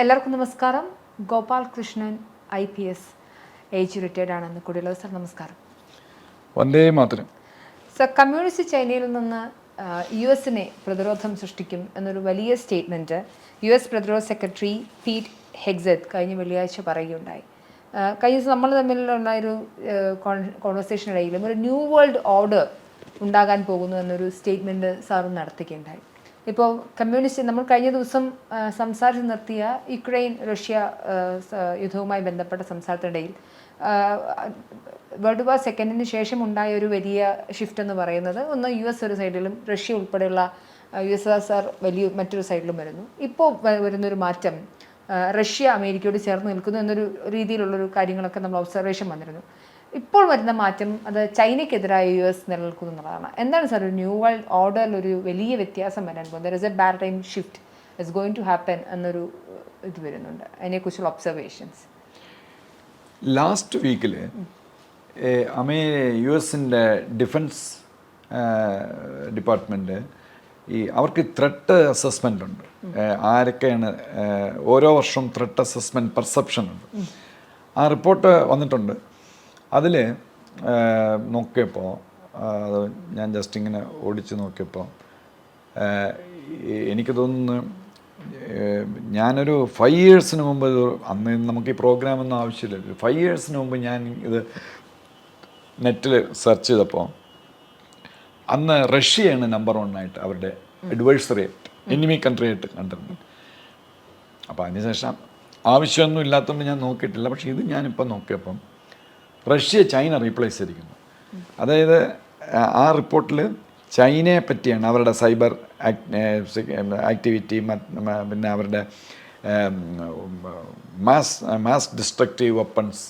എല്ലാവർക്കും നമസ്കാരം. Gopal Krishnan IPS age retired ആണെന്ന് കൂടിയുള്ളത്. സർ നമസ്കാരം. വന്ദേ മാതരം. സർ, കമ്മ്യൂണിസ്റ്റ് ചൈനയിൽ നിന്ന് US-നെ പ്രതിരോധം സൃഷ്ടിക്കും എന്നൊരു വലിയ സ്റ്റേറ്റ്മെൻറ്റ് US പ്രതിരോധ സെക്രട്ടറി പീറ്റ് ഹെഗ്സെത്ത് കഴിഞ്ഞ വെള്ളിയാഴ്ച പറയുകയുണ്ടായി. കഴിഞ്ഞ ദിവസം നമ്മൾ തമ്മിലുള്ള ഒരു കോൺവെർസേഷനിടയിലും ഒരു ന്യൂ വേൾഡ് ഓർഡർ ഉണ്ടാകാൻ പോകുന്നു എന്നൊരു സ്റ്റേറ്റ്മെൻറ്റ് സാറും നടത്തുകയുണ്ടായി. ഇപ്പോൾ കമ്മ്യൂണിസ്റ്റ് നമ്മൾ കഴിഞ്ഞ ദിവസം സംസാരിച്ച് നിർത്തിയ യുക്രൈൻ റഷ്യ യുദ്ധവുമായി ബന്ധപ്പെട്ട സംസാരത്തിനിടയിൽ വേൾഡ് വാർ സെക്കൻഡിന് ശേഷം ഉണ്ടായ ഒരു വലിയ ഷിഫ്റ്റ് എന്ന് പറയുന്നത് ഒന്ന് US ഒരു സൈഡിലും റഷ്യ ഉൾപ്പെടെയുള്ള USSR വലിയ മറ്റൊരു സൈഡിലും വരുന്നു. ഇപ്പോൾ വരുന്നൊരു മാറ്റം റഷ്യ അമേരിക്കയോട് ചേർന്ന് നിൽക്കുന്നു എന്നൊരു രീതിയിലുള്ളൊരു കാര്യങ്ങളൊക്കെ നമ്മൾ ഒബ്സർവേഷൻ വന്നിരുന്നു. ഇപ്പോൾ വരുന്ന മാറ്റം അത് ചൈനയ്ക്കെതിരായ US നിലനിൽക്കുന്നു എന്നുള്ളതാണ്. എന്താണ് സാർ ഒരു ന്യൂ വേൾഡ് ഓർഡറിൽ ഒരു വലിയ വ്യത്യാസം വരാൻ പോകുന്നത്? There is a paradigm shift is going to happen എന്നൊരു ഇത് വരുന്നുണ്ട്. അതിനെക്കുറിച്ചുള്ള ഒബ്സർവേഷൻസ്. ലാസ്റ്റ് വീക്കിൽ US-ൻ്റെ ഡിഫൻസ് ഡിപ്പാർട്ട്മെൻറ്റ് അവർക്ക് ത്രെട്ട് അസസ്മെൻ്റ് ഉണ്ട്. ആരൊക്കെയാണ് ഓരോ വർഷവും ത്രെട്ട് അസസ്മെൻറ്റ് പെർസെപ്ഷൻ ഉണ്ട്. ആ റിപ്പോർട്ട് വന്നിട്ടുണ്ട്. അതിൽ നോക്കിയപ്പോൾ ഞാൻ ജസ്റ്റ് ഇങ്ങനെ ഓടിച്ച് നോക്കിയപ്പോൾ എനിക്ക് തോന്നുന്നു ഞാനൊരു 5 years മുമ്പ് അന്ന് നമുക്ക് ഈ പ്രോഗ്രാമൊന്നും ആവശ്യമില്ല. 5 years മുമ്പ് ഞാൻ ഇത് നെറ്റിൽ സെർച്ച് ചെയ്തപ്പോൾ അന്ന് റഷ്യയാണ് നമ്പർ 1 ആയിട്ട് അവരുടെ അഡ്വൈസറി ആയിട്ട് എനിമി കൺട്രി ആയിട്ട് കണ്ടിരുന്നത്. അപ്പോൾ അതിനുശേഷം ആവശ്യമൊന്നും ഇല്ലാത്തതുകൊണ്ട് ഞാൻ നോക്കിയിട്ടില്ല. പക്ഷേ ഇത് ഞാനിപ്പോൾ നോക്കിയപ്പം റഷ്യ ചൈന റീപ്ലേസ് ചെയ്തിരിക്കുന്നു. അതായത് ആ റിപ്പോർട്ടിൽ ചൈനയെ പറ്റിയാണ് അവരുടെ സൈബർ ആക്ടിവിറ്റി, പിന്നെ അവരുടെ മാസ് ഡിസ്ട്രക്റ്റീവ് വെപ്പൺസ്,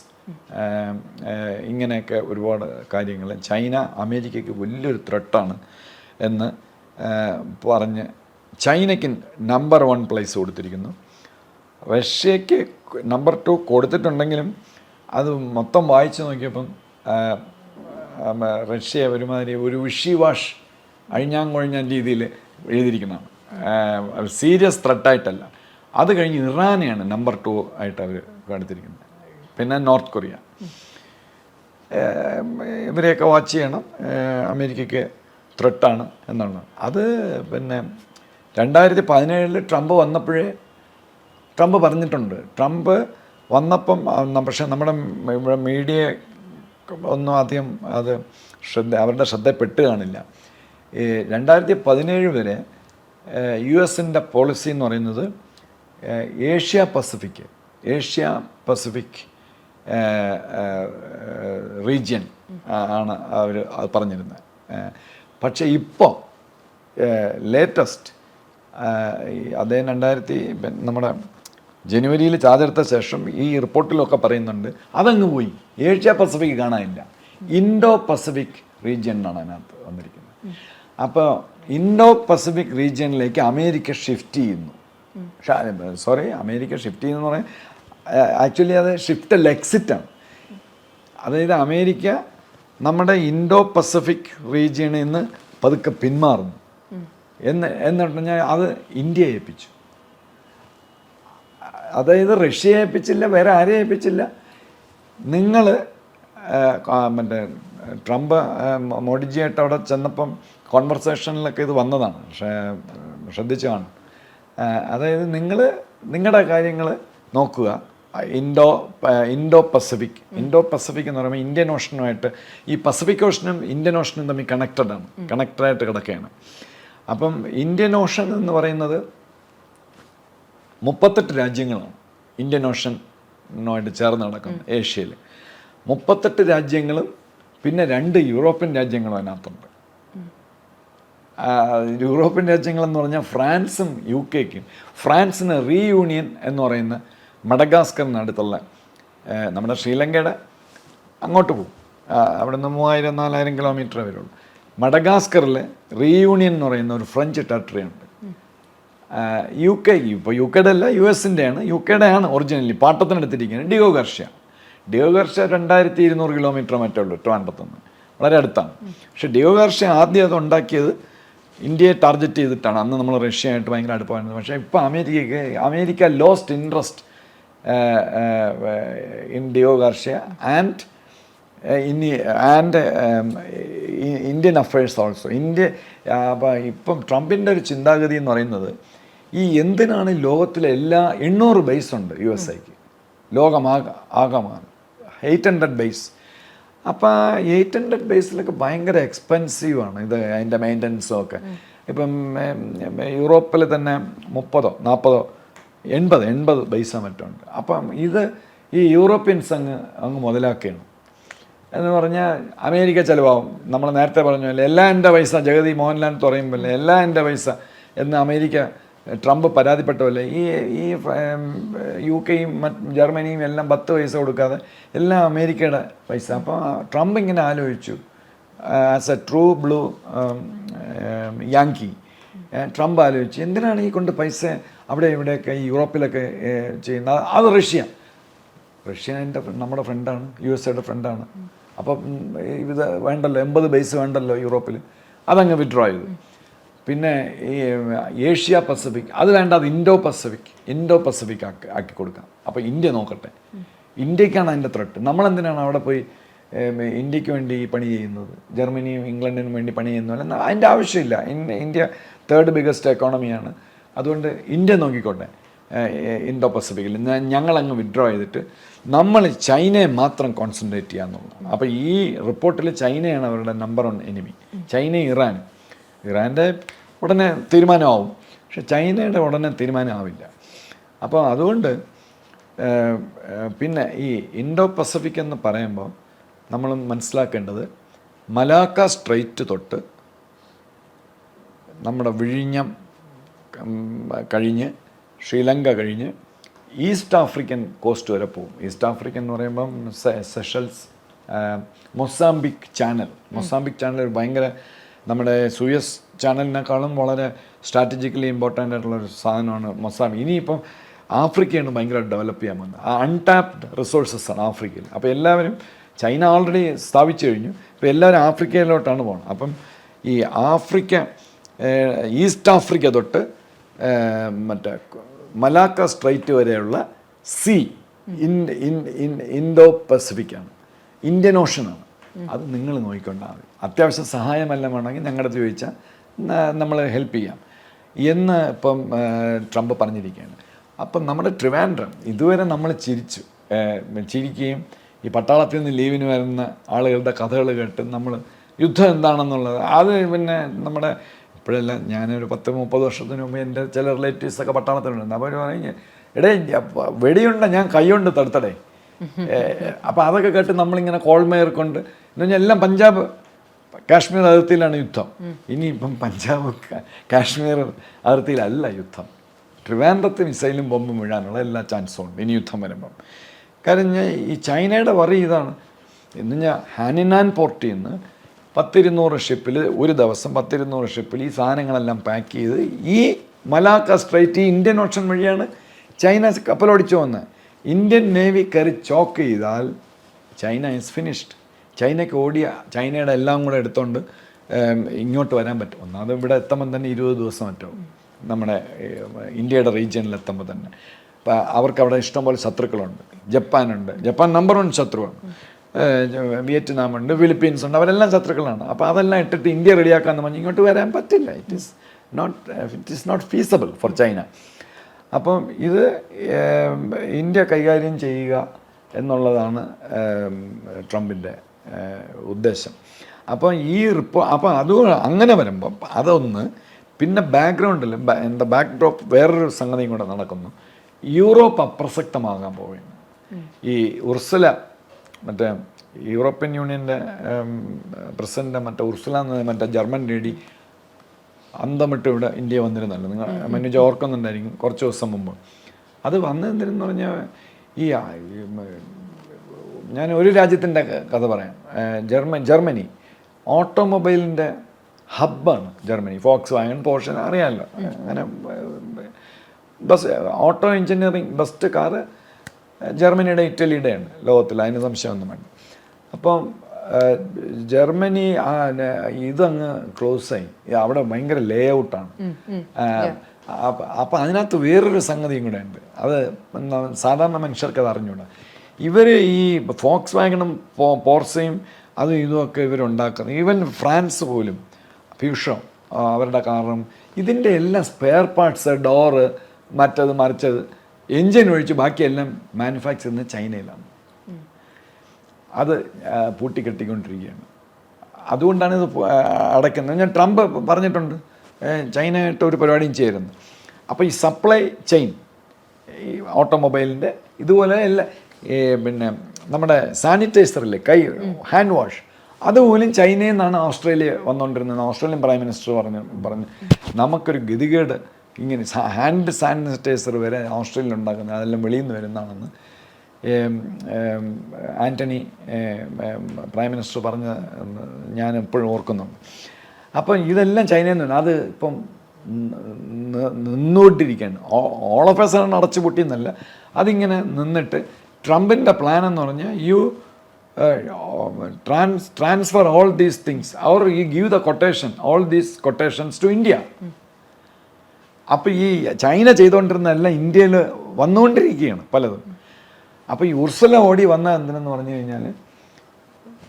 ഇങ്ങനെയൊക്കെ ഒരുപാട് കാര്യങ്ങൾ ചൈന അമേരിക്കയ്ക്ക് വലിയൊരു ത്രെട്ടാണ് എന്ന് പറഞ്ഞ് ചൈനയ്ക്ക് നമ്പർ 1 പ്ലേസ് കൊടുത്തിരിക്കുന്നു. റഷ്യയ്ക്ക് നമ്പർ 2 കൊടുത്തിട്ടുണ്ടെങ്കിലും അത് മൊത്തം വായിച്ച് നോക്കിയപ്പം റഷ്യ ഒരുമാതിരി ഒരു വിഷി വാഷ് അഴിഞ്ഞാങ്കൊഴിഞ്ഞ രീതിയിൽ എഴുതിയിരിക്കുന്നതാണ്. സീരിയസ് ത്രെട്ടായിട്ടല്ല. അത് കഴിഞ്ഞ് ഇറാനെയാണ് നമ്പർ 2 ആയിട്ട് അവർ എടുത്തിരിക്കുന്നത്. പിന്നെ നോർത്ത് കൊറിയ. ഇവരെയൊക്കെ വാച്ച് ചെയ്യണം. അമേരിക്കയ്ക്ക് ത്രെട്ടാണ് എന്നുള്ളത്. അത് പിന്നെ 2017 ട്രംപ് വന്നപ്പോഴേ ട്രംപ് പറഞ്ഞിട്ടുണ്ട്. ട്രംപ് വന്നപ്പം പക്ഷെ നമ്മുടെ മീഡിയ ഒന്നും അധികം അത് അവരുടെ ശ്രദ്ധപ്പെട്ട് കാണില്ല. 2017 വരെ US-ൻ്റെ പോളിസി എന്ന് പറയുന്നത് ഏഷ്യ പസഫിക് റീജിയൻ ആണ് അവർ അത് പറഞ്ഞിരുന്നത്. പക്ഷേ ഇപ്പോൾ ലേറ്റസ്റ്റ് അതേ നമ്മുടെ ജനുവരിയിൽ ചാർജെടുത്ത ശേഷം ഈ റിപ്പോർട്ടിലൊക്കെ പറയുന്നുണ്ട് അതങ്ങ് പോയി. ഏഷ്യ പസഫിക് കാണാനില്ല, ഇൻഡോ പസഫിക് റീജിയൻ എന്നാണ് അതിനകത്ത് വന്നിരിക്കുന്നത്. അപ്പോൾ ഇൻഡോ പസഫിക് റീജിയനിലേക്ക് അമേരിക്ക ഷിഫ്റ്റ് ചെയ്യുന്നു. അമേരിക്ക ഷിഫ്റ്റ് ചെയ്യുന്നു പറയാൻ ആക്ച്വലി അത് ഷിഫ്റ്റ് അല്ല, എക്സിറ്റാണ്. അതായത് അമേരിക്ക നമ്മുടെ ഇൻഡോ പസഫിക് റീജിയനിൽ നിന്ന് പതുക്കെ പിന്മാറുന്നു എന്ന് പറഞ്ഞാൽ അത് ഇന്ത്യയെ ഏൽപ്പിച്ചു. അതായത് റഷ്യ ഏൽപ്പിച്ചില്ല, വേറെ ആരെയും ഏൽപ്പിച്ചില്ല. നിങ്ങൾ മറ്റേ ട്രംപ് മോഡിജിയായിട്ട് അവിടെ ചെന്നപ്പം കോൺവെർസേഷനിലൊക്കെ ഇത് വന്നതാണ്. പക്ഷേ ശ്രദ്ധിച്ചു കാണും. അതായത് നിങ്ങളുടെ കാര്യങ്ങൾ നോക്കുക. ഇൻഡോ പസഫിക് എന്ന് പറയുമ്പോൾ ഇന്ത്യൻ ഓഷനുമായിട്ട് ഈ പസഫിക് ഓഷനും ഇന്ത്യൻ ഓഷനും തമ്മിൽ കണക്റ്റഡായിട്ട് കിടക്കുകയാണ്. അപ്പം ഇന്ത്യൻ ഓഷൻ എന്ന് പറയുന്നത് 38 രാജ്യങ്ങളാണ് ഇന്ത്യൻ ഓഷനുമായിട്ട് ചേർന്ന് നടക്കുന്നത്. ഏഷ്യയിൽ 38 രാജ്യങ്ങളും പിന്നെ 2 യൂറോപ്യൻ രാജ്യങ്ങളും അതിനകത്തുണ്ട്. യൂറോപ്യൻ രാജ്യങ്ങളെന്ന് പറഞ്ഞാൽ ഫ്രാൻസും UK-ക്കും. ഫ്രാൻസിന് റീയൂണിയൻ എന്ന് പറയുന്ന മഡഗാസ്കറിനടുത്തുള്ള നമ്മുടെ ശ്രീലങ്കയുടെ അങ്ങോട്ട് പോകും. അവിടെ നിന്ന് 3000-4000 കിലോമീറ്റർ വരുള്ളൂ. മഡഗാസ്കറിൽ റീയൂണിയൻ എന്ന് പറയുന്ന ഒരു ഫ്രഞ്ച് ടെറിട്ടറി ഉണ്ട്. UK ഇപ്പോൾ UK-യുടെ അല്ല, US-ൻ്റെയാണ്. UK-യുടെ ആണ് ഒറിജിനലി പാട്ടത്തിനെടുത്തിരിക്കുന്നത്. ഡിയോ ഗർഷ്യ 2200 കിലോമീറ്റർ മറ്റേ ഉള്ളൂ ട്രിവാൻഡ്രത്ത് നിന്ന്, വളരെ അടുത്താണ്. പക്ഷേ ഡിയോ ഗർഷ്യ ആദ്യം അത് ഉണ്ടാക്കിയത് ഇന്ത്യയെ ടാർഗറ്റ് ചെയ്തിട്ടാണ് അന്ന് നമ്മൾ റഷ്യയായിട്ട് ഭയങ്കര അടുപ്പമായിരുന്നത്. പക്ഷേ ഇപ്പോൾ America lost interest in Diego Garcia and Indian affairs also. ഇപ്പം ട്രംപിൻ്റെ ഒരു ചിന്താഗതി എന്ന് പറയുന്നത് എന്തിനാണ് ലോകത്തിലെ 800 ബേസ് ഉണ്ട് USA-ക്ക് ലോകമാകമാണ് 800 ബേസ്. അപ്പോൾ 800 ബേസിലൊക്കെ ഭയങ്കര എക്സ്പെൻസീവാണ് അതിൻ്റെ മെയിൻ്റനൻസും ഒക്കെ. ഇപ്പം യൂറോപ്പിൽ തന്നെ 30, 40, 80 ബേസാ മറ്റുണ്ട്. അപ്പം ഈ യൂറോപ്യൻസ് അങ്ങ് മുതലാക്കുകയാണ് എന്ന് പറഞ്ഞാൽ അമേരിക്ക ചിലവാകും. നമ്മൾ നേരത്തെ പറഞ്ഞ പോലെ എല്ലാം എൻ്റെ പൈസ, ജഗതി മോഹൻലാൽ പറയുമ്പോൾ എല്ലാം എൻ്റെ പൈസ എന്ന് അമേരിക്ക ട്രംപ് പരാതിപ്പെട്ട പോലെ ഈ UK-യും ജർമ്മനിയും എല്ലാം 10 പൈസ കൊടുക്കാതെ എല്ലാം അമേരിക്കയുടെ പൈസ. അപ്പോൾ ട്രംപ് ഇങ്ങനെ ആലോചിച്ചു, as A true blue Yankee Trump ആലോചിച്ചു എന്തിനാണ് ഈ കൊണ്ട് പൈസ അവിടെ ഇവിടെയൊക്കെ യൂറോപ്പിലൊക്കെ ചെയ്യുന്നത്. അത് റഷ്യ നമ്മുടെ ഫ്രണ്ടാണ്, USA-യുടെ ഫ്രണ്ടാണ്. അപ്പം ഇത് വേണ്ടല്ലോ, 80 ബേസ് വേണ്ടല്ലോ യൂറോപ്പിൽ, അതങ്ങ് വിഡ്രോ ചെയ്തു. പിന്നെ ഈ ഏഷ്യ പസഫിക് അത് വേണ്ട, അത് ഇൻഡോ പസഫിക് ആക്കി കൊടുക്കാം. അപ്പോൾ ഇന്ത്യ നോക്കട്ടെ, ഇന്ത്യക്കാണ് അതിൻ്റെ ത്രെട്ട്. നമ്മളെന്തിനാണ് അവിടെ പോയി ഇന്ത്യക്ക് വേണ്ടി പണി ചെയ്യുന്നത്, ജർമ്മനിയും ഇംഗ്ലണ്ടിനും വേണ്ടി പണി ചെയ്യുന്നതല്ല, അതിൻ്റെ ആവശ്യമില്ല. ഇന്ത്യ 3rd ബിഗസ്റ്റ് എക്കോണമിയാണ്. അതുകൊണ്ട് ഇന്ത്യ നോക്കിക്കോട്ടെ ഇൻഡോ പസഫിക്കിൽ. ഞങ്ങളങ്ങ് വിഡ്രോ ചെയ്തിട്ട് നമ്മൾ ചൈനയെ മാത്രം കോൺസെൻട്രേറ്റ് ചെയ്യാന്നുള്ളതാണ്. അപ്പോൾ ഈ റിപ്പോർട്ടിൽ ചൈനയാണ് അവരുടെ നമ്പർ 1 എനിമി. ചൈനയും ഇറാൻ്റെ ഉടനെ തീരുമാനമാവും, പക്ഷെ ചൈനയുടെ ഉടനെ തീരുമാനമാവില്ല. അപ്പോൾ അതുകൊണ്ട് പിന്നെ ഈ ഇൻഡോ പസഫിക് എന്ന് പറയുമ്പോൾ നമ്മൾ മനസ്സിലാക്കേണ്ടത് മലാക്ക സ്ട്രെയിറ്റ് തൊട്ട് നമ്മുടെ വിഴിഞ്ഞം കഴിഞ്ഞ് ശ്രീലങ്ക കഴിഞ്ഞ് ഈസ്റ്റ് ആഫ്രിക്കൻ കോസ്റ്റ് വരെ പോകും. ഈസ്റ്റ് ആഫ്രിക്കൻ എന്ന് പറയുമ്പം സെഷൽസ്, മൊസാംബിക് ചാനൽ ഒരു ഭയങ്കര നമ്മുടെ സൂയസ് ചാനലിനേക്കാളും വളരെ സ്ട്രാറ്റജിക്കലി ഇമ്പോർട്ടൻ്റ് ആയിട്ടുള്ളൊരു സാധനമാണ് മൊസാംബിക്. ഇനിയിപ്പം ആഫ്രിക്കയാണ് ഭയങ്കര ഡെവലപ്പ് ചെയ്യാൻ പോകുന്നത്. അൺടാപ്ഡ് റിസോഴ്സസാണ് ആഫ്രിക്കയിൽ. അപ്പോൾ എല്ലാവരും, ചൈന ഓൾറെഡി സ്ഥാപിച്ചു കഴിഞ്ഞു, ഇപ്പോൾ എല്ലാവരും ആഫ്രിക്കയിലോട്ടാണ് പോകുന്നത്. അപ്പം ഈ ഈസ്റ്റ് ആഫ്രിക്ക തൊട്ട് മറ്റേ മലാക്ക സ്ട്രൈറ്റ് വരെയുള്ള ഇൻഡോ പസഫിക്കാണ്, ഇന്ത്യൻ ഓഷനാണ്. അത് നിങ്ങൾ നോക്കിക്കൊണ്ടാൽ മതി. അത്യാവശ്യം സഹായമെല്ലാം വേണമെങ്കിൽ ഞങ്ങളുടെ അടുത്ത് ചോദിച്ചാൽ നമ്മൾ ഹെൽപ്പ് ചെയ്യാം എന്ന് ഇപ്പം ട്രംപ് പറഞ്ഞിരിക്കുകയാണ്. അപ്പം നമ്മുടെ ട്രിവാൻഡ്രം ഇതുവരെ നമ്മൾ ചിരിക്കുകയും ഈ പട്ടാളത്തിൽ നിന്ന് ലീവിന് വരുന്ന ആളുകളുടെ കഥകൾ കേട്ട് നമ്മൾ യുദ്ധം എന്താണെന്നുള്ളത് അത് പിന്നെ നമ്മുടെ ഇപ്പോഴല്ല, ഞാനൊരു 10-30 വർഷത്തിന് മുമ്പ് എൻ്റെ ചില റിലേറ്റീവ്സൊക്കെ പട്ടാളത്തിലുണ്ട്. അവർ പറയും, എടേ വെടിയുണ്ട ഞാൻ കൈകൊണ്ട് തടുത്തടേ. അപ്പോൾ അതൊക്കെ കേട്ട് നമ്മളിങ്ങനെ കോൾമേർ കൊണ്ട് എന്ന് പറഞ്ഞാൽ എല്ലാം പഞ്ചാബ് കാശ്മീർ അതിർത്തിയിലാണ് യുദ്ധം. ഇനിയിപ്പം പഞ്ചാബ് കാശ്മീർ അതിർത്തിയിലല്ല യുദ്ധം. ട്രിവാൻഡ്രത്ത് മിസൈലും ബോംബും വീഴാനുള്ള എല്ലാ ചാൻസും ഉണ്ട് ഇനി യുദ്ധം വരുമ്പം. കാര്യം ഈ ചൈനയുടെ വറി ഇതാണ്. എന്ന് ഞാൻ ഹാനിനാൻ പോർട്ടിൽ നിന്ന് 10-200 ഷിപ്പിൽ ഒരു ദിവസം 10-200 ഷിപ്പിൽ ഈ സാധനങ്ങളെല്ലാം പാക്ക് ചെയ്ത് ഈ മലാക്ക സ്ട്രൈറ്റ്, ഈ ഇന്ത്യൻ ഓഷൻ വഴിയാണ് ചൈന കപ്പലോടിച്ചു വന്നത്. ഇന്ത്യൻ നേവി കയറി ചോക്ക് ചെയ്താൽ ചൈന ഈസ് ഫിനിഷ്ഡ്. ചൈനയുടെ എല്ലാം കൂടെ എടുത്തുകൊണ്ട് ഇങ്ങോട്ട് വരാൻ പറ്റും. ഒന്നാമത് ഇവിടെ എത്തുമ്പം തന്നെ 20 ദിവസം മറ്റോ നമ്മുടെ ഇന്ത്യയുടെ റീജിയനിൽ എത്തുമ്പോൾ തന്നെ. അപ്പം അവർക്കവിടെ ഇഷ്ടംപോലെ ശത്രുക്കളുണ്ട്. ജപ്പാൻ നമ്പർ 1 ശത്രുവാണ്. വിയറ്റ്നാം ഉണ്ട്, ഫിലിപ്പീൻസ് ഉണ്ട്, അവരെല്ലാം ശത്രുക്കളാണ്. അപ്പോൾ അതെല്ലാം ഇട്ടിട്ട് ഇന്ത്യ റെഡിയാക്കാമെന്ന് പറഞ്ഞ് ഇങ്ങോട്ട് വരാൻ പറ്റില്ല. It is not feasible for China. അപ്പം ഇത് ഇന്ത്യ കൈകാര്യം ചെയ്യുക എന്നുള്ളതാണ് ട്രംപിൻ്റെ ഉദ്ദേശം. അപ്പോൾ അങ്ങനെ വരുമ്പം അതൊന്ന്, പിന്നെ ബാക്ക്ഗ്രൗണ്ടിൽ ബാക്ക്ഡ്രോപ്പ് വേറൊരു സംഗതിയും കൂടെ നടക്കുന്നു. യൂറോപ്പ് അപ്രസക്തമാകാൻ പോവുകയാണ്. ഈ ഉർസുല, മറ്റേ യൂറോപ്യൻ യൂണിയൻ്റെ പ്രസിഡന്റ് ഉർസുല എന്ന ജർമ്മൻ ലേഡി അന്തമിട്ട് ഇവിടെ ഇന്ത്യ വന്നിരുന്നല്ലോ. നിങ്ങൾ മനുജ ഓർക്കുന്നുണ്ടായിരിക്കും കുറച്ച് ദിവസം മുമ്പ്. അത് വന്നെന്തിനെന്ന് പറഞ്ഞാൽ ഞാൻ ഒരു രാജ്യത്തിൻ്റെ കഥ പറയാം. ജർമ്മനി ഓട്ടോമൊബൈലിൻ്റെ ഹബ്ബാണ് ജർമ്മനി. ഫോക്സ് വാഗൺ, പോർഷൻ അറിയാമല്ലോ. അങ്ങനെ ഓട്ടോ എഞ്ചിനീയറിങ് ബെസ്റ്റ് കാറ് ജർമ്മനിയുടെ ഇറ്റലിയുടെയാണ് ലോകത്തിൽ, അതിന് സംശയമൊന്നും വേണ്ട. അപ്പം ജർമ്മനി ഇതങ്ങ് ക്ലോസായി. അവിടെ ഭയങ്കര ലേ ഔട്ടാണ്. അപ്പം അതിനകത്ത് വേറൊരു സംഗതിയും കൂടെ ഉണ്ട്. അത് സാധാരണ മനുഷ്യർക്ക് അത് അറിഞ്ഞൂടാ. ഇവർ ഈ ഫോക്സ് വാഗണും പോർസയും അതും ഇതുമൊക്കെ ഇവരുണ്ടാക്കുന്നത്. ഈവൻ ഫ്രാൻസ് പോലും ഫ്യൂഷോ അവരുടെ കാറും ഇതിൻ്റെ എല്ലാം സ്പെയർ പാർട്സ്, ഡോറ്, മറ്റത് മറിച്ചത്, എൻജിൻ ഒഴിച്ച് ബാക്കിയെല്ലാം മാനുഫാക്ചർ ചെയ്യുന്നത് ചൈനയിലാണ്. അത് പൂട്ടിക്കെട്ടിക്കൊണ്ടിരിക്കുകയാണ്. അതുകൊണ്ടാണ് ഇത് അടയ്ക്കുന്നത്. ഞാൻ ട്രംപ് പറഞ്ഞിട്ടുണ്ട് ചൈനയായിട്ട് ഒരു പരിപാടിയും ചേരുന്നു. അപ്പോൾ ഈ സപ്ലൈ ചെയിൻ, ഈ ഓട്ടോമൊബൈലിൻ്റെ ഇതുപോലെ എല്ലാ പിന്നെ നമ്മുടെ സാനിറ്റൈസറില്ലേ, ഹാൻഡ് വാഷ്, അതുപോലും ചൈനയിൽ നിന്നാണ് ഓസ്ട്രേലിയ വന്നുകൊണ്ടിരുന്നത്. ഓസ്ട്രേലിയൻ പ്രൈം മിനിസ്റ്റർ പറഞ്ഞു നമുക്കൊരു ഗതികേട്, ഇങ്ങനെ ഹാൻഡ് സാനിറ്റൈസർ വരെ ഓസ്ട്രേലിയയിൽ ഉണ്ടാക്കുന്നത് അതെല്ലാം വെളിയിൽ നിന്ന് വരുന്നതാണെന്ന് ആൻ്റണി പ്രൈം മിനിസ്റ്റർ പറഞ്ഞ ഞാൻ എപ്പോഴും ഓർക്കുന്നുണ്ട്. അപ്പം ഇതെല്ലാം ചൈനയിൽ നിന്ന്, അത് ഇപ്പം നിന്നുകൊണ്ടിരിക്കുകയാണ്. ഓൾ ഓഫ് എ സഡൻ അടച്ചു പൊട്ടിയെന്നല്ല, അതിങ്ങനെ നിന്നിട്ട് ട്രംപിൻ്റെ പ്ലാൻ എന്ന് പറഞ്ഞാൽ transfer all these things or you give the quotation, all these quotations to India. അപ്പോൾ ഈ ചൈന ചെയ്തുകൊണ്ടിരുന്നതെല്ലാം ഇന്ത്യയിൽ വന്നുകൊണ്ടിരിക്കുകയാണ് പലതും. അപ്പോൾ ഈ ഉർസുല ഓടി വന്ന എന്തിനെന്ന് പറഞ്ഞു കഴിഞ്ഞാൽ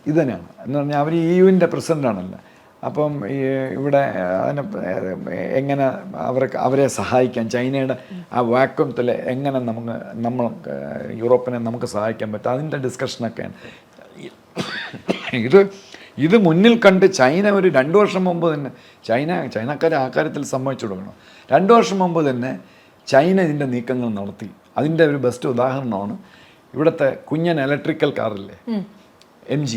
ഇത് തന്നെയാണ്. എന്ന് പറഞ്ഞാൽ അവർ EU-ൻ്റെ പ്രസിഡൻ്റാണല്ലോ. അപ്പം ഈ ഇവിടെ അതിനെ എങ്ങനെ അവരെ സഹായിക്കാൻ, ചൈനയുടെ ആ വാക്വത്തിൽ എങ്ങനെ നമ്മൾ യൂറോപ്പിനെ നമുക്ക് സഹായിക്കാൻ പറ്റും, അതിൻ്റെ ഡിസ്കഷനൊക്കെയാണ്. ഇത് മുന്നിൽ കണ്ട് ചൈന ഒരു 2 വർഷം മുമ്പ് തന്നെ ചൈനക്കാരെ ആ കാര്യത്തിൽ സമ്മതിച്ചു കൊടുക്കണം. 2 വർഷം മുമ്പ് തന്നെ ചൈന ഇതിൻ്റെ നീക്കങ്ങൾ നടത്തി. അതിൻ്റെ ഒരു ബെസ്റ്റ് ഉദാഹരണമാണ് ഇവിടുത്തെ കുഞ്ഞൻ ഇലക്ട്രിക്കൽ കാറില്ലേ, MG,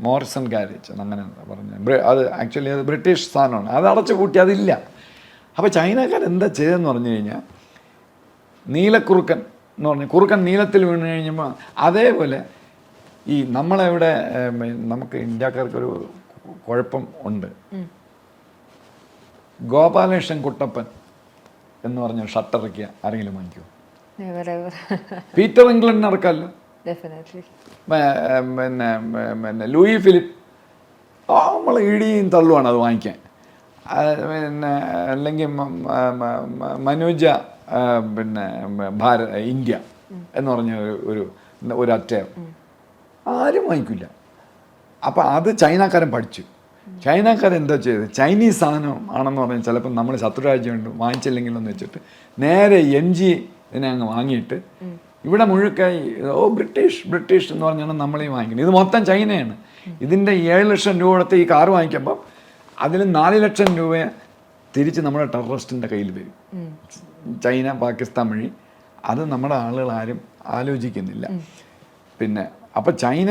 മോറിസൺ ഗാരേജ് അങ്ങനെ പറഞ്ഞു. അത് ആക്ച്വലി അത് ബ്രിട്ടീഷ് സാധനമാണ്. അത് അടച്ചു പൂട്ടി, അതില്ല. അപ്പോൾ ചൈനക്കാർ എന്താ ചെയ്തതെന്ന് പറഞ്ഞു കഴിഞ്ഞാൽ, നീലക്കുറുക്കൻ എന്ന് പറഞ്ഞു, കുറുക്കൻ നീലത്തിൽ വീണ് കഴിഞ്ഞപ്പോൾ അതേപോലെ ഈ നമ്മളെവിടെ നമുക്ക് ഇന്ത്യക്കാർക്കൊരു കുഴപ്പം ഉണ്ട്. ഗോപാലകൃഷ്ണൻ കുട്ടപ്പൻ എന്ന് പറഞ്ഞ ഷർട്ട് ഇറക്കിയ ആരെങ്കിലും വാങ്ങിക്കുമോ? പീറ്റർ ഇംഗ്ലണ്ടിന് ഇറക്കാമല്ലോ. പിന്നെ ലൂയി ഫിലിപ്പ് നമ്മൾ ഇടിയും തള്ളുവാണ് അത് വാങ്ങിക്കാൻ. പിന്നെ അല്ലെങ്കിൽ മനോജ പിന്നെ ഇന്ത്യ എന്ന് പറഞ്ഞ ഒരു അറ്റയം ആരും വാങ്ങിക്കില്ല. അപ്പം അത് ചൈനക്കാരൻ പഠിച്ചു. ചൈനക്കാരെന്താ ചെയ്തത്, ചൈനീസ് സാധനം ആണെന്ന് പറഞ്ഞാൽ ചിലപ്പോൾ നമ്മൾ ശത്രുരാജ്യമുണ്ട് വാങ്ങിച്ചില്ലെങ്കിലെന്ന് വെച്ചിട്ട് നേരെ MG ഇതിനെ അങ്ങ് വാങ്ങിയിട്ട് ഇവിടെ മുഴുക്കായി ബ്രിട്ടീഷ് എന്ന് പറഞ്ഞാണ് നമ്മളീ വാങ്ങിക്കുന്നത്. ഇത് മൊത്തം ചൈനയാണ്. ഇതിൻ്റെ 7 ലക്ഷം രൂപ കൊടുത്ത് ഈ കാറ് വാങ്ങിക്കുമ്പം അതിൽ 4 ലക്ഷം രൂപ തിരിച്ച് നമ്മുടെ ടെററിസ്റ്റിൻ്റെ കയ്യിൽ വരും. ചൈന പാകിസ്ഥാൻ വഴി. അത് നമ്മുടെ ആളുകൾ ആരും ആലോചിക്കുന്നില്ല. പിന്നെ അപ്പോൾ ചൈന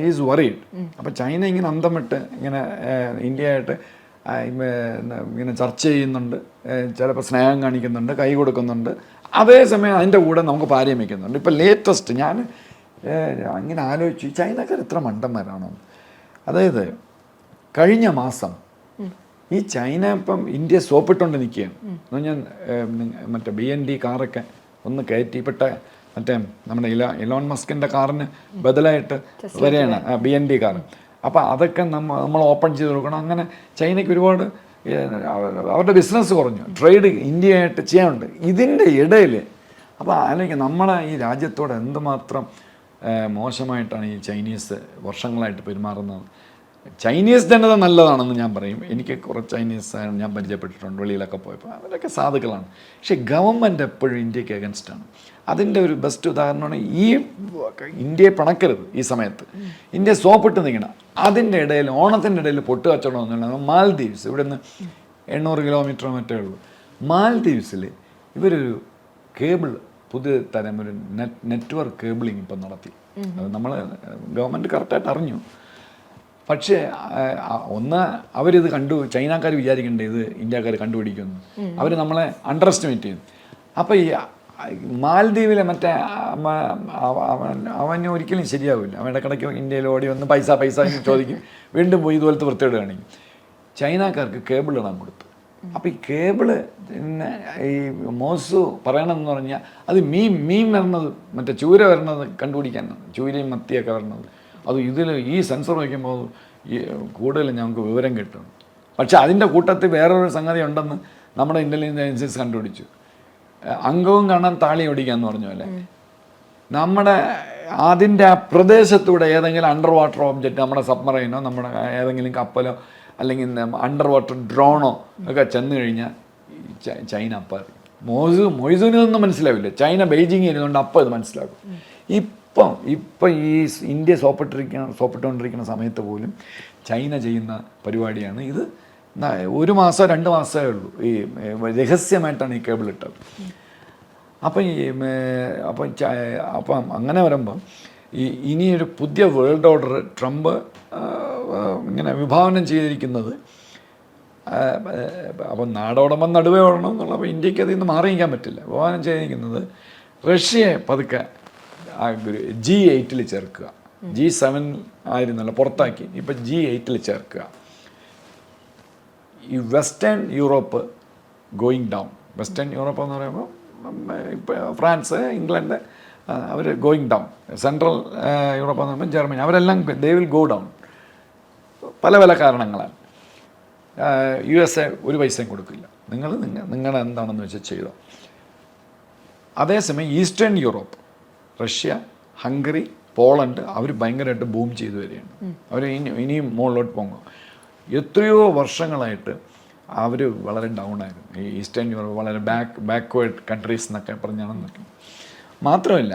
ഈസ് വറീഡ്. അപ്പോൾ ചൈന ഇങ്ങനെ അന്തം വിട്ട് ഇങ്ങനെ ഇന്ത്യയായിട്ട് ഇങ്ങനെ ചർച്ച ചെയ്യുന്നുണ്ട്, ചിലപ്പോൾ സ്നേഹം കാണിക്കുന്നുണ്ട്, കൈ കൊടുക്കുന്നുണ്ട്, അതേസമയം അതിൻ്റെ കൂടെ നമുക്ക് പാര്യം വയ്ക്കുന്നുണ്ട്. ഇപ്പോൾ ലേറ്റസ്റ്റ് ഞാൻ അങ്ങനെ ആലോചിച്ചു, ചൈനക്കാർ ഇത്ര മണ്ടന്മാരാണോ? അതായത് കഴിഞ്ഞ മാസം ഈ ചൈന ഇപ്പം ഇന്ത്യ സോപ്പിട്ടുകൊണ്ട് നിൽക്കുകയാണ്. ഞാൻ മറ്റേ BND കാറൊക്കെ ഒന്ന് കയറ്റിപ്പെട്ട മറ്റേ നമ്മുടെ ഇലോൺ മസ്കിൻ്റെ കാറിന് ബദലായിട്ട് വരെയാണ് BND കാർ. അപ്പോൾ അതൊക്കെ നമ്മൾ ഓപ്പൺ ചെയ്ത് കൊടുക്കണം. അങ്ങനെ ചൈനയ്ക്ക് ഒരുപാട് അവരുടെ ബിസിനസ് കുറഞ്ഞു, ട്രേഡ് ഇന്ത്യയായിട്ട് ചെയ്യാനുണ്ട്. ഇതിൻ്റെ ഇടയിൽ അപ്പോൾ ആലോചിക്കുക, നമ്മളെ ഈ രാജ്യത്തോട് എന്തുമാത്രം മോശമായിട്ടാണ് ഈ ചൈനീസ് വർഷങ്ങളായിട്ട് പെരുമാറുന്നത്. ചൈനീസ് ജനത നല്ലതാണെന്ന് ഞാൻ പറയും. എനിക്ക് കുറച്ച് ചൈനീസ് ഞാൻ പരിചയപ്പെട്ടിട്ടുണ്ട് വെളിയിലൊക്കെ പോയപ്പോൾ. അവരൊക്കെ സാധുക്കളാണ്. പക്ഷേ ഗവൺമെൻറ് എപ്പോഴും ഇന്ത്യക്ക് അഗൻസ്റ്റാണ്. അതിൻ്റെ ഒരു ബെസ്റ്റ് ഉദാഹരണമാണ് ഈ ഇന്ത്യയെ പിണക്കരുത്. ഈ സമയത്ത് ഇന്ത്യ സോപ്പിട്ട് നിൽക്കണം. അതിൻ്റെ ഇടയിൽ ഓണത്തിൻ്റെ ഇടയിൽ പൊട്ട് കച്ചവടം ഒന്നുമില്ല. മാൽദീവ്സ് ഇവിടെ നിന്ന് 800 കിലോമീറ്റർ മറ്റേ ഉള്ളൂ. മാൽദീവ്സിൽ ഇവരൊരു കേബിൾ, പുതിയ തരം ഒരു നെറ്റ്വർക്ക് കേബിളിങ് ഇപ്പം നടത്തി. അത് നമ്മൾ ഗവൺമെൻറ് കറക്റ്റായിട്ട് അറിഞ്ഞു. പക്ഷേ അവരിത് ചൈനക്കാർ വിചാരിക്കേണ്ടത് ഇത് ഇന്ത്യക്കാർ കണ്ടുപിടിക്കുന്നു. അവർ നമ്മളെ അണ്ടർ എസ്റ്റിമേറ്റ് ചെയ്യുന്നു. അപ്പോൾ ഈ മാൽദീവിലെ മറ്റേ അവന് ഒരിക്കലും ശരിയാവില്ല. അവൻ ഇടയ്ക്കിടയ്ക്ക് ഇന്ത്യയിൽ ഓടി വന്ന് പൈസ ചോദിക്കും, വീണ്ടും പോയി ഇതുപോലത്തെ വൃത്തിയോട് കാണിക്കും. ചൈനക്കാർക്ക് കേബിൾ ഇടാൻ കൊടുത്തു. അപ്പോൾ ഈ കേബിള് പിന്നെ ഈ മോസു പറയണമെന്ന് പറഞ്ഞാൽ അത് മീൻ വരണത് മറ്റേ ചൂര വരണത് കണ്ടുപിടിക്കാനാണ്, ചൂരയും മത്തിയൊക്കെ വരണത്. അത് ഇതിൽ ഈ സെൻസർ വയ്ക്കുമ്പോൾ ഈ കൂടുതൽ ഞങ്ങൾക്ക് വിവരം കിട്ടും. പക്ഷെ അതിൻ്റെ കൂട്ടത്തിൽ വേറൊരു സംഗതി ഉണ്ടെന്ന് നമ്മുടെ ഇൻ്റലിജൻസ് ഏജൻസീസ് കണ്ടുപിടിച്ചു. അംഗവും കാണാൻ താളി ഓടിക്കാന്ന് പറഞ്ഞ പോലെ നമ്മുടെ അതിൻ്റെ ആ പ്രദേശത്തൂടെ ഏതെങ്കിലും അണ്ടർ വാട്ടർ ഒബ്ജക്റ്റ്, നമ്മുടെ സബ്മറൈനോ നമ്മുടെ ഏതെങ്കിലും കപ്പലോ അല്ലെങ്കിൽ അണ്ടർ വാട്ടർ ഡ്രോണോ ഒക്കെ ചെന്ന് കഴിഞ്ഞാൽ ചൈന അപ്പം അറിയും. മൊയ്സുവിനൊന്നും മനസ്സിലാവില്ല, ചൈന ബെയ്ജിങ് ഇരുന്നുകൊണ്ട് അപ്പം ഇത് മനസ്സിലാക്കും. ഇപ്പം ഈ ഇന്ത്യ സോപ്പിട്ടുകൊണ്ടിരിക്കുന്ന സമയത്ത് പോലും ചൈന ചെയ്യുന്ന പരിപാടിയാണ് ഇത്. 1 മാസമോ 2 മാസമേ ഉള്ളൂ ഈ രഹസ്യമായിട്ടാണ് ഈ കേബിൾ ഇട്ടത്. അപ്പം അങ്ങനെ വരുമ്പം ഇനിയൊരു പുതിയ വേൾഡ് ഓർഡർ ട്രംപ് ഇങ്ങനെ വിഭാവനം ചെയ്തിരിക്കുന്നത്, അപ്പം നാടോടമ്പം നടുവേ ഓടണം എന്നുള്ള, അപ്പോൾ ഇന്ത്യക്ക് അതിൽ നിന്ന് മാറി നിൽക്കാൻ പറ്റില്ല. വിഭാവനം ചെയ്തിരിക്കുന്നത് റഷ്യയെ പതുക്കെ G8 ചേർക്കുക. G7 ആയിരുന്നല്ലോ, പുറത്താക്കി, ഇപ്പം G8 ചേർക്കുക. ഈ western Europe going down. Western Europe എന്ന് പറയുമ്പോൾ ഇപ്പോൾ ഫ്രാൻസ്, ഇംഗ്ലണ്ട്, അവർ ഗോയിങ് ഡൗൺ. സെൻട്രൽ യൂറോപ്പ് എന്ന് പറയുമ്പോൾ ജർമ്മനി, അവരെല്ലാം ദേ വിൽ ഗോ ഡൗൺ. പല കാരണങ്ങളാണ്. USA ഒരു പൈസയും കൊടുക്കില്ല, നിങ്ങൾ എന്താണെന്ന് വെച്ചാൽ ചെയ്തോ. അതേസമയം eastern Europe, Russia, Hungary, Poland, അവർ ഭയങ്കരമായിട്ട് ബൂം ചെയ്തു വരികയാണ്. അവർ ഇനിയും മുകളിലോട്ട് പോകും. എത്രയോ വർഷങ്ങളായിട്ട് അവർ വളരെ ഡൗൺ ആയിരുന്നു. ഈ ഈസ്റ്റേൺ യൂറോപ്പ് വളരെ ബാക്ക്വേർഡ് കൺട്രീസ് എന്നൊക്കെ പറഞ്ഞാണ് നിൽക്കുന്നത്. മാത്രമല്ല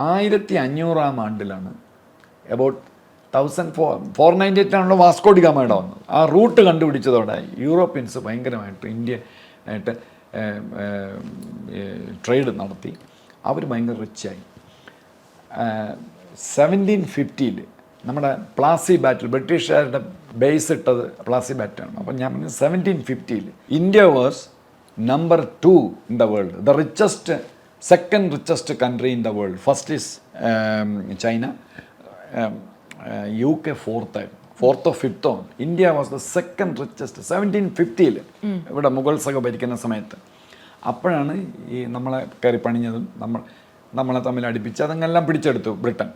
1500-ആം ആണ്ടിലാണ് അബൌട്ട് 1498 ആണല്ലോ വാസ്കോ ഡി ഗാമയുടെ വന്നത്. ആ റൂട്ട് കണ്ടുപിടിച്ചതോടെ യൂറോപ്യൻസ് ഭയങ്കരമായിട്ട് ഇന്ത്യ ആയിട്ട് ട്രേഡ് നടത്തി. അവർ ഭയങ്കര റിച്ചായി. 1750 നമ്മുടെ പ്ലാസി ബാറ്റിൽ, ബ്രിട്ടീഷുകാരുടെ ബേസ് ഇട്ടത് പ്ലാസി ബാറ്റാണ്. അപ്പം ഞാൻ പറഞ്ഞു 1750 India was number 2 in the world, the richest, second richest country in the world. First is China, UK ഫോർത്തോ ഫിഫ്ത്തോ. India was the second richest 1750 ഇവിടെ മുഗൾ സഭ ഭരിക്കുന്ന സമയത്ത്. അപ്പോഴാണ് ഈ നമ്മളെ കയറി പണിഞ്ഞതും നമ്മളെ തമ്മിൽ അടുപ്പിച്ച് അതെല്ലാം പിടിച്ചെടുത്തു ബ്രിട്ടൻ.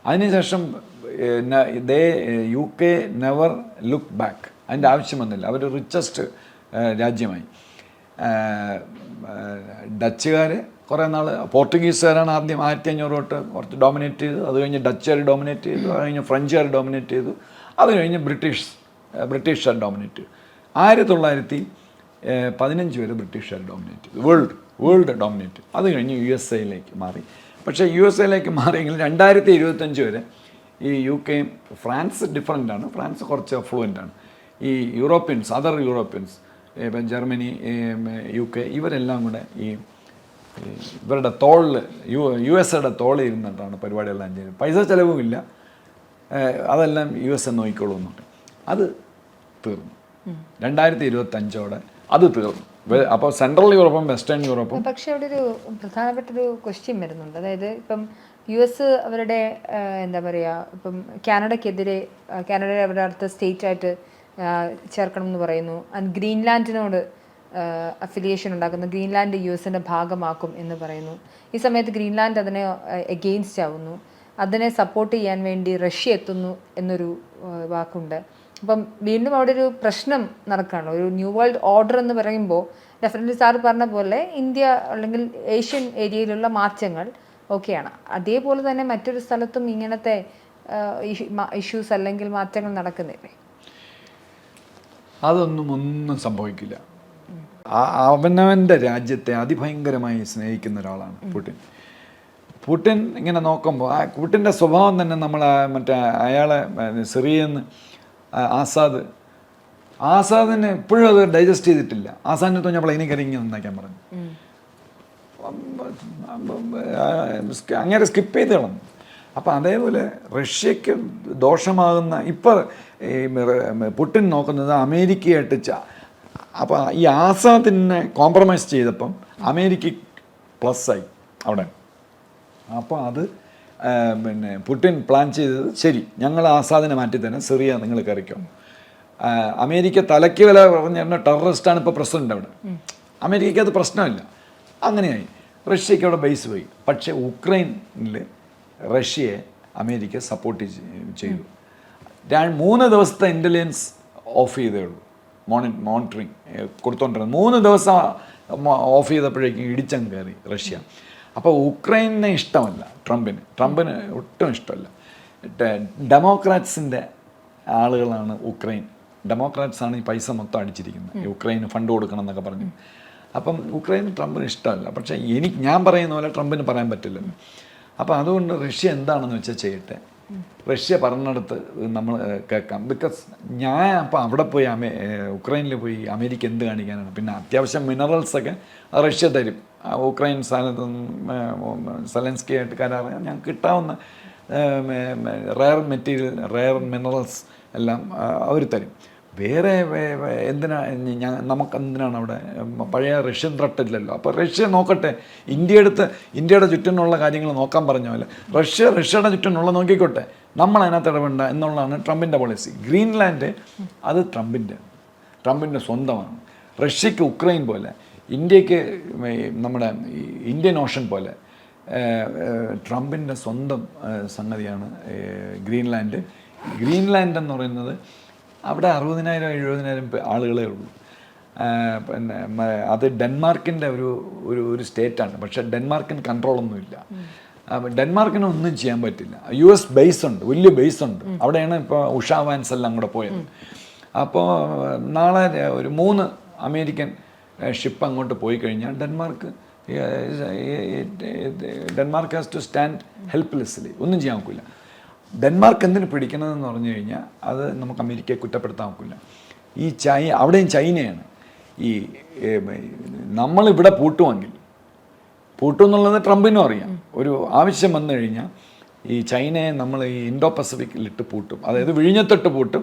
അതിനുശേഷം UK നെവർ ലുക്ക് ബാക്ക്. അതിൻ്റെ ആവശ്യം വന്നില്ല. അവർ റിച്ചസ്റ്റ് രാജ്യമായി. ഡച്ചുകാർ കുറേ നാൾ, പോർട്ടുഗീസുകാരാണ് ആദ്യം 1500 തൊട്ട് കുറച്ച് ഡോമിനേറ്റ് ചെയ്തു. അത് കഴിഞ്ഞ് ഡച്ചുകാർ ഡോമിനേറ്റ് ചെയ്തു. അത് കഴിഞ്ഞ് ഫ്രഞ്ചുകാർ ഡോമിനേറ്റ് ചെയ്തു. അത് കഴിഞ്ഞ് ബ്രിട്ടീഷുകാർ ഡോമിനേറ്റ് ചെയ്തു. 1915 വരെ ബ്രിട്ടീഷുകാർ ഡോമിനേറ്റ് ചെയ്തു. World dominate. അത് കഴിഞ്ഞ് USA മാറി. പക്ഷേ USA മാറിയെങ്കിൽ 2025 വരെ ഈ UK, ഫ്രാൻസ് ഡിഫറൻ്റാണ്. ഫ്രാൻസ് കുറച്ച് അഫ്ലുവൻ്റാണ്. ഈ യൂറോപ്യൻസ്, അതർ യൂറോപ്യൻസ്, ഇപ്പം ജർമ്മനി, UK, ഇവരെല്ലാം കൂടെ ഇവരുടെ തോളിൽ, USA തോളിൽ ഇരുന്നിട്ടാണ് പരിപാടികളെല്ലാം ചെയ്യുന്നത്. പൈസ ചിലവുമില്ല, അതെല്ലാം USA നോക്കിക്കോളൂ എന്നുണ്ട്. അത് തീർന്നു. 2025 അത് തീർന്നു. അപ്പോൾ സെൻട്രൽ യൂറോപ്പും വെസ്റ്റേൺ യൂറോപ്പും. പക്ഷേ അവിടെ ഒരു പ്രധാനപ്പെട്ടൊരു ക്വസ്റ്റ്യൻ വരുന്നുണ്ട്. അതായത് ഇപ്പം US അവരുടെ എന്താ പറയുക, ഇപ്പം കാനഡയ്ക്കെതിരെ, കാനഡയെ അവരുടെ അടുത്ത സ്റ്റേറ്റായിട്ട് ചേർക്കണം എന്ന് പറയുന്നു. ആൻഡ് ഗ്രീൻലാൻഡിനോട് അഫിലിയേഷൻ ഉണ്ടാക്കുന്നു, ഗ്രീൻലാൻഡ് US-ൻ്റെ ഭാഗമാക്കും എന്ന് പറയുന്നു. ഈ സമയത്ത് ഗ്രീൻലാൻഡ് അതിനെ എഗെയിൻസ്റ്റ് ആവുന്നു. അതിനെ സപ്പോർട്ട് ചെയ്യാൻ വേണ്ടി റഷ്യ എത്തുന്നു എന്നൊരു വാക്കുണ്ട്. അപ്പം വീണ്ടും അവിടെ ഒരു പ്രശ്നം നടക്കുകയാണ്. ഒരു ന്യൂ വേൾഡ് ഓർഡർ എന്ന് പറയുമ്പോൾ ഡെഫിനറ്റ്ലി സാർ പറഞ്ഞ പോലെ ഇന്ത്യ അല്ലെങ്കിൽ ഏഷ്യൻ ഏരിയയിലുള്ള മാറ്റങ്ങൾ ഓക്കെയാണ്. അതേപോലെ തന്നെ മറ്റൊരു സ്ഥലത്തും ഇങ്ങനത്തെ ഇഷ്യൂസ് അല്ലെങ്കിൽ മാറ്റങ്ങൾ നടക്കുന്നില്ലേ? ഒന്നും സംഭവിക്കില്ല. അവനവൻ്റെ രാജ്യത്തെ അതിഭയങ്കരമായി സ്നേഹിക്കുന്ന ഒരാളാണ് പുടിൻ. ഇങ്ങനെ നോക്കുമ്പോൾ പുടിൻ്റെ സ്വഭാവം തന്നെ നമ്മൾ മറ്റേ അയാളെ സിറിയെന്ന് ആസാദിന് ഇപ്പോഴും അത് ഡൈജസ്റ്റ് ചെയ്തിട്ടില്ല. ആസാദിനെ തോന്നി പ്ലെയിനിൽ കയറി ഇങ്ങനെ നന്നാക്കാൻ പറഞ്ഞു. അങ്ങനെ സ്കിപ്പ് ചെയ്ത് കളഞ്ഞു. അപ്പം അതേപോലെ റഷ്യക്ക് ദോഷമാകുന്ന ഇപ്പോൾ പുടിൻ നോക്കുന്നത് അമേരിക്കയായിട്ട്. അപ്പോൾ ഈ ആസാദിനെ കോംപ്രമൈസ് ചെയ്തപ്പം അമേരിക്ക പ്ലസ്സായി അവിടെ. അപ്പോൾ അത് പുടിൻ പ്ലാൻ ചെയ്തത്, ശരി ഞങ്ങൾ ആസാദിനെ മാറ്റിത്തരാം, സിറിയ നിങ്ങൾ കയറിക്കോ. അമേരിക്ക തലയ്ക്ക് വില പറഞ്ഞ ടെററിസ്റ്റാണ് ഇപ്പോൾ പ്രസിഡന്റ് അവിടെ. അമേരിക്കയ്ക്ക് അത് പ്രശ്നമില്ല. അങ്ങനെയായി. റഷ്യയ്ക്ക് അവിടെ ബേസ് പോയി. പക്ഷേ ഉക്രൈനിൽ റഷ്യയെ അമേരിക്ക സപ്പോർട്ട് ചെയ്തു. 3 ദിവസത്തെ ഇൻ്റലിജൻസ് ഓഫ് ചെയ്തേ ഉള്ളൂ. മോണിറ്ററിങ് കൊടുത്തോണ്ടിരുന്നത് 3 ദിവസം ഓഫ് ചെയ്തപ്പോഴേക്കും ഇടിച്ചങ്ങ് കയറി റഷ്യ. അപ്പോൾ ഉക്രൈനെ ഇഷ്ടമല്ല ട്രംപിന് ഒട്ടും ഇഷ്ടമല്ല. ഡെമോക്രാറ്റ്സിൻ്റെ ആളുകളാണ് ഉക്രൈൻ. ഡെമോക്രാറ്റ്സാണ് ഈ പൈസ മൊത്തം അടിച്ചിരിക്കുന്നത്, യുക്രൈന് ഫണ്ട് കൊടുക്കണം എന്നൊക്കെ പറഞ്ഞു. അപ്പം ഉക്രൈന് ട്രംപിന് ഇഷ്ടമല്ല. പക്ഷേ ഞാൻ പറയുന്ന പോലെ ട്രംപിന് പറയാൻ പറ്റില്ലല്ലോ. അപ്പോൾ അതുകൊണ്ട് റഷ്യ എന്താണെന്ന് വെച്ചാൽ ചെയ്യട്ടെ, റഷ്യ പറഞ്ഞിടത്ത് നമ്മൾ കേൾക്കാം. ബിക്കോസ് ഞാൻ അപ്പോൾ അവിടെ പോയി ഉക്രൈനിൽ പോയി അമേരിക്ക എന്ത് കാണിക്കാനാണ്? പിന്നെ അത്യാവശ്യം മിനറൽസൊക്കെ റഷ്യ തരും. ഉക്രൈൻ സ്ഥാനത്ത് സെലൻസ്കി ആയിട്ട് കരാറ് ഞങ്ങൾക്ക് കിട്ടാവുന്ന റെയർ മെറ്റീരിയൽ, റെയർ മിനറൽസ് എല്ലാം അവർ തരും. വേറെ നമുക്കെന്തിനാണ് അവിടെ? പഴയ റഷ്യൻ ത്രട്ടില്ലല്ലോ. അപ്പോൾ റഷ്യ നോക്കട്ടെ, ഇന്ത്യയുടെ ചുറ്റിനുള്ള കാര്യങ്ങൾ നോക്കാൻ പറഞ്ഞ പോലെ റഷ്യയുടെ ചുറ്റിനുള്ള നോക്കിക്കോട്ടെ, നമ്മൾ അതിനകത്ത് ഇടപെടേണ്ട എന്നുള്ളതാണ് ട്രംപിൻ്റെ പോളിസി. ഗ്രീൻലാൻഡ് അത് ട്രംപിൻ്റെ സ്വന്തമാണ്. റഷ്യക്ക് ഉക്രൈൻ പോലെ, ഇന്ത്യക്ക് നമ്മുടെ ഇന്ത്യൻ ഓഷൻ പോലെ ട്രംപിൻ്റെ സ്വന്തം സംഗതിയാണ് ഗ്രീൻലാൻഡ്. ഗ്രീൻലാൻഡ് എന്ന് പറയുന്നത് അവിടെ 60,000-70,000 ആളുകളേ ഉള്ളൂ. പിന്നെ അത് ഡെൻമാർക്കിൻ്റെ ഒരു സ്റ്റേറ്റാണ്. പക്ഷേ ഡെൻമാർക്കിന് കൺട്രോളൊന്നുമില്ല. ഡെൻമാർക്കിന് ഒന്നും ചെയ്യാൻ പറ്റില്ല. US ബേസ് ഉണ്ട്, വലിയ ബേസ് ഉണ്ട്. അവിടെയാണ് ഇപ്പോൾ ഉഷാ വാൻസ് എല്ലാം കൂടെ പോയത്. അപ്പോൾ നാളെ ഒരു 3 അമേരിക്കൻ ഷിപ്പ് അങ്ങോട്ട് പോയി കഴിഞ്ഞാൽ Denmark has to stand helplessly. ഒന്നും ചെയ്യാൻ നോക്കില്ല. ഡെൻമാർക്ക് എന്തിന് പിടിക്കണമെന്ന് പറഞ്ഞു കഴിഞ്ഞാൽ അത് നമുക്ക് അമേരിക്കയെ കുറ്റപ്പെടുത്താൻ നോക്കില്ല. അവിടെയും ചൈനയാണ്. നമ്മളിവിടെ പൂട്ടുമെങ്കിൽ എന്നുള്ളത് ട്രംപിനും അറിയാം. ഒരു ആവശ്യം വന്നു കഴിഞ്ഞാൽ ഈ ചൈനയെ നമ്മൾ ഈ ഇൻഡോ പസഫിക്കിലിട്ട് പൂട്ടും. അതായത് വിഴിഞ്ഞത്തിട്ട് പൂട്ടും,